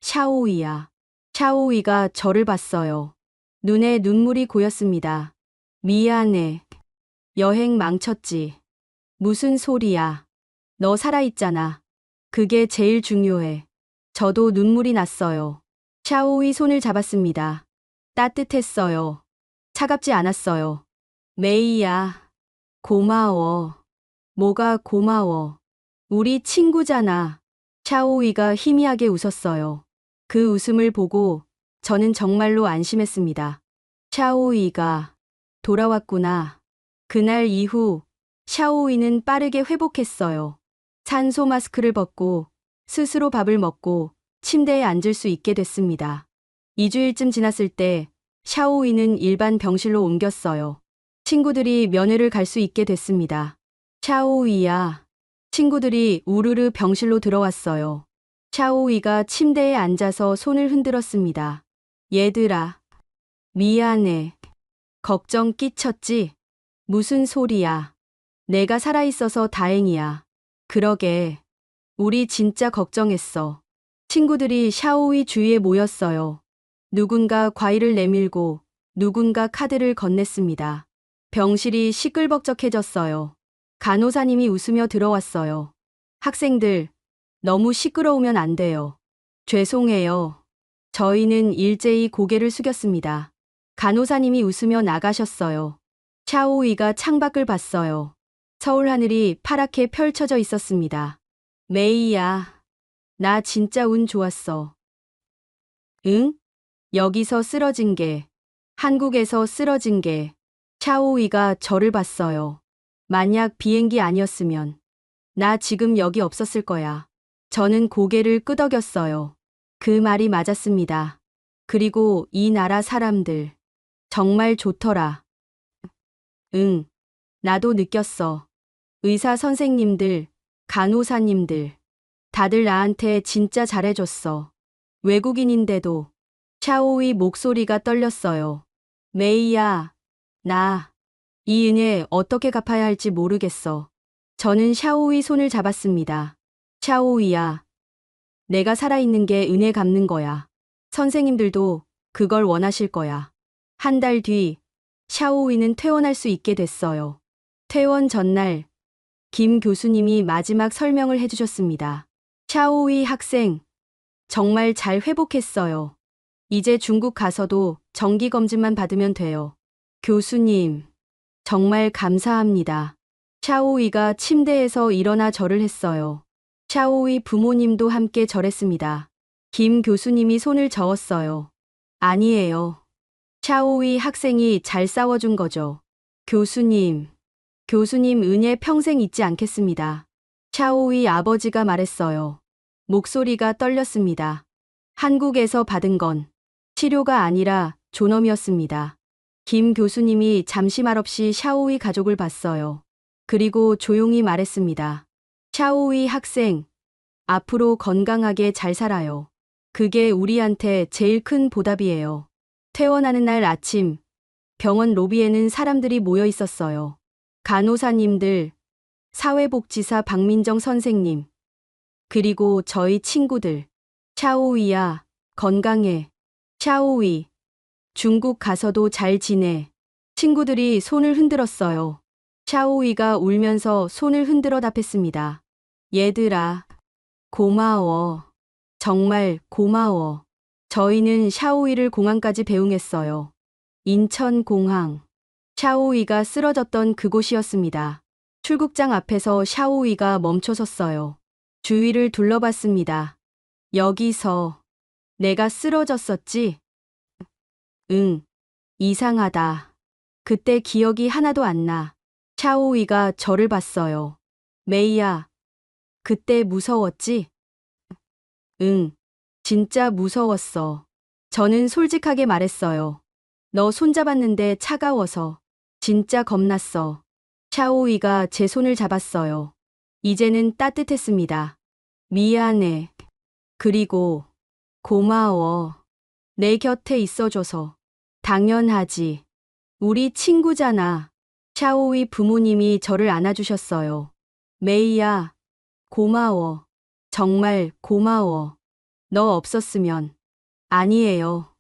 샤오이야. 샤오이가 저를 봤어요. 눈에 눈물이 고였습니다. 미안해. 여행 망쳤지. 무슨 소리야. 너 살아있잖아. 그게 제일 중요해. 저도 눈물이 났어요. 샤오이 손을 잡았습니다. 따뜻했어요. 차갑지 않았어요. 메이야. 고마워. 뭐가 고마워. 우리 친구잖아. 샤오이가 희미하게 웃었어요. 그 웃음을 보고 저는 정말로 안심했습니다. 샤오이가 돌아왔구나. 그날 이후 샤오이는 빠르게 회복했어요. 산소 마스크를 벗고 스스로 밥을 먹고 침대에 앉을 수 있게 됐습니다. 2주일쯤 지났을 때 샤오이는 일반 병실로 옮겼어요. 친구들이 면회를 갈 수 있게 됐습니다. 샤오이야. 친구들이 우르르 병실로 들어왔어요. 샤오이가 침대에 앉아서 손을 흔들었습니다. 얘들아. 미안해. 걱정 끼쳤지? 무슨 소리야. 내가 살아있어서 다행이야. 그러게. 우리 진짜 걱정했어. 친구들이 샤오이 주위에 모였어요. 누군가 과일을 내밀고 누군가 카드를 건넸습니다. 병실이 시끌벅적해졌어요. 간호사님이 웃으며 들어왔어요. 학생들, 너무 시끄러우면 안 돼요. 죄송해요. 저희는 일제히 고개를 숙였습니다. 간호사님이 웃으며 나가셨어요. 샤오이가 창밖을 봤어요. 서울 하늘이 파랗게 펼쳐져 있었습니다. 메이야, 나 진짜 운 좋았어. 응? 여기서 쓰러진 게, 한국에서 쓰러진 게, 샤오이가 저를 봤어요. 만약 비행기 아니었으면, 나 지금 여기 없었을 거야. 저는 고개를 끄덕였어요. 그 말이 맞았습니다. 그리고 이 나라 사람들, 정말 좋더라. 응, 나도 느꼈어. 의사 선생님들, 간호사님들, 다들 나한테 진짜 잘해줬어. 외국인인데도. 샤오이 목소리가 떨렸어요. 메이야, 나 이 은혜 어떻게 갚아야 할지 모르겠어. 저는 샤오이 손을 잡았습니다. 샤오이야, 내가 살아있는 게 은혜 갚는 거야. 선생님들도 그걸 원하실 거야. 한 달 뒤, 샤오이는 퇴원할 수 있게 됐어요. 퇴원 전날, 김 교수님이 마지막 설명을 해주셨습니다. 샤오이 학생, 정말 잘 회복했어요. 이제 중국 가서도 정기검진만 받으면 돼요. 교수님, 정말 감사합니다. 샤오이가 침대에서 일어나 절을 했어요. 샤오이 부모님도 함께 절했습니다. 김 교수님이 손을 저었어요. 아니에요. 샤오이 학생이 잘 싸워준 거죠. 교수님 은혜 평생 잊지 않겠습니다. 샤오이 아버지가 말했어요. 목소리가 떨렸습니다. 한국에서 받은 건 치료가 아니라 존엄이었습니다. 김 교수님이 잠시 말없이 샤오이 가족을 봤어요. 그리고 조용히 말했습니다. 샤오이 학생, 앞으로 건강하게 잘 살아요. 그게 우리한테 제일 큰 보답이에요. 퇴원하는 날 아침, 병원 로비에는 사람들이 모여 있었어요. 간호사님들, 사회복지사 박민정 선생님, 그리고 저희 친구들. 샤오이야, 건강해. 샤오이, 중국 가서도 잘 지내. 친구들이 손을 흔들었어요. 샤오이가 울면서 손을 흔들어 답했습니다. 얘들아, 고마워. 정말 고마워. 저희는 샤오이를 공항까지 배웅했어요. 인천공항. 샤오이가 쓰러졌던 그곳이었습니다. 출국장 앞에서 샤오이가 멈춰섰어요. 주위를 둘러봤습니다. 여기서 내가 쓰러졌었지? 응. 이상하다. 그때 기억이 하나도 안 나. 샤오이가 저를 봤어요. 메이야, 그때 무서웠지? 응. 진짜 무서웠어. 저는 솔직하게 말했어요. 너 손잡았는데 차가워서. 진짜 겁났어. 샤오이가 제 손을 잡았어요. 이제는 따뜻했습니다. 미안해. 그리고 고마워. 내 곁에 있어줘서. 당연하지. 우리 친구잖아. 샤오이 부모님이 저를 안아주셨어요. 메이야, 고마워. 정말 고마워. 너 없었으면. 아니에요.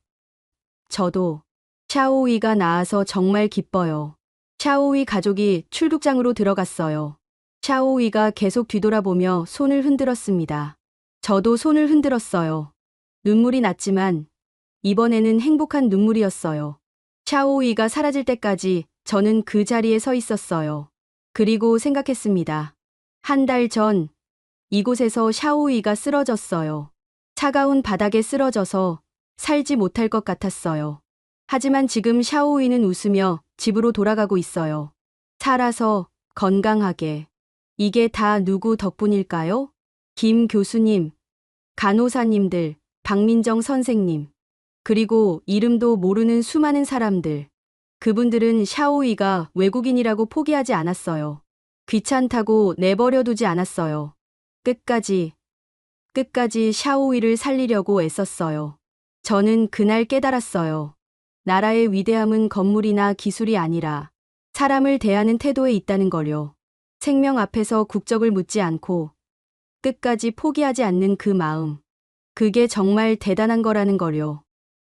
저도. 샤오이가 나아서 정말 기뻐요. 샤오이 가족이 출국장으로 들어갔어요. 샤오이가 계속 뒤돌아보며 손을 흔들었습니다. 저도 손을 흔들었어요. 눈물이 났지만 이번에는 행복한 눈물이었어요. 샤오이가 사라질 때까지 저는 그 자리에 서 있었어요. 그리고 생각했습니다. 한 달 전 이곳에서 샤오이가 쓰러졌어요. 차가운 바닥에 쓰러져서 살지 못할 것 같았어요. 하지만 지금 샤오이는 웃으며 집으로 돌아가고 있어요. 살아서 건강하게. 이게 다 누구 덕분일까요? 김 교수님, 간호사님들, 박민정 선생님, 그리고 이름도 모르는 수많은 사람들. 그분들은 샤오이가 외국인이라고 포기하지 않았어요. 귀찮다고 내버려 두지 않았어요. 끝까지 샤오이를 살리려고 애썼어요. 저는 그날 깨달았어요. 나라의 위대함은 건물이나 기술이 아니라 사람을 대하는 태도에 있다는 걸요. 생명 앞에서 국적을 묻지 않고 끝까지 포기하지 않는 그 마음. 그게 정말 대단한 거라는 걸요.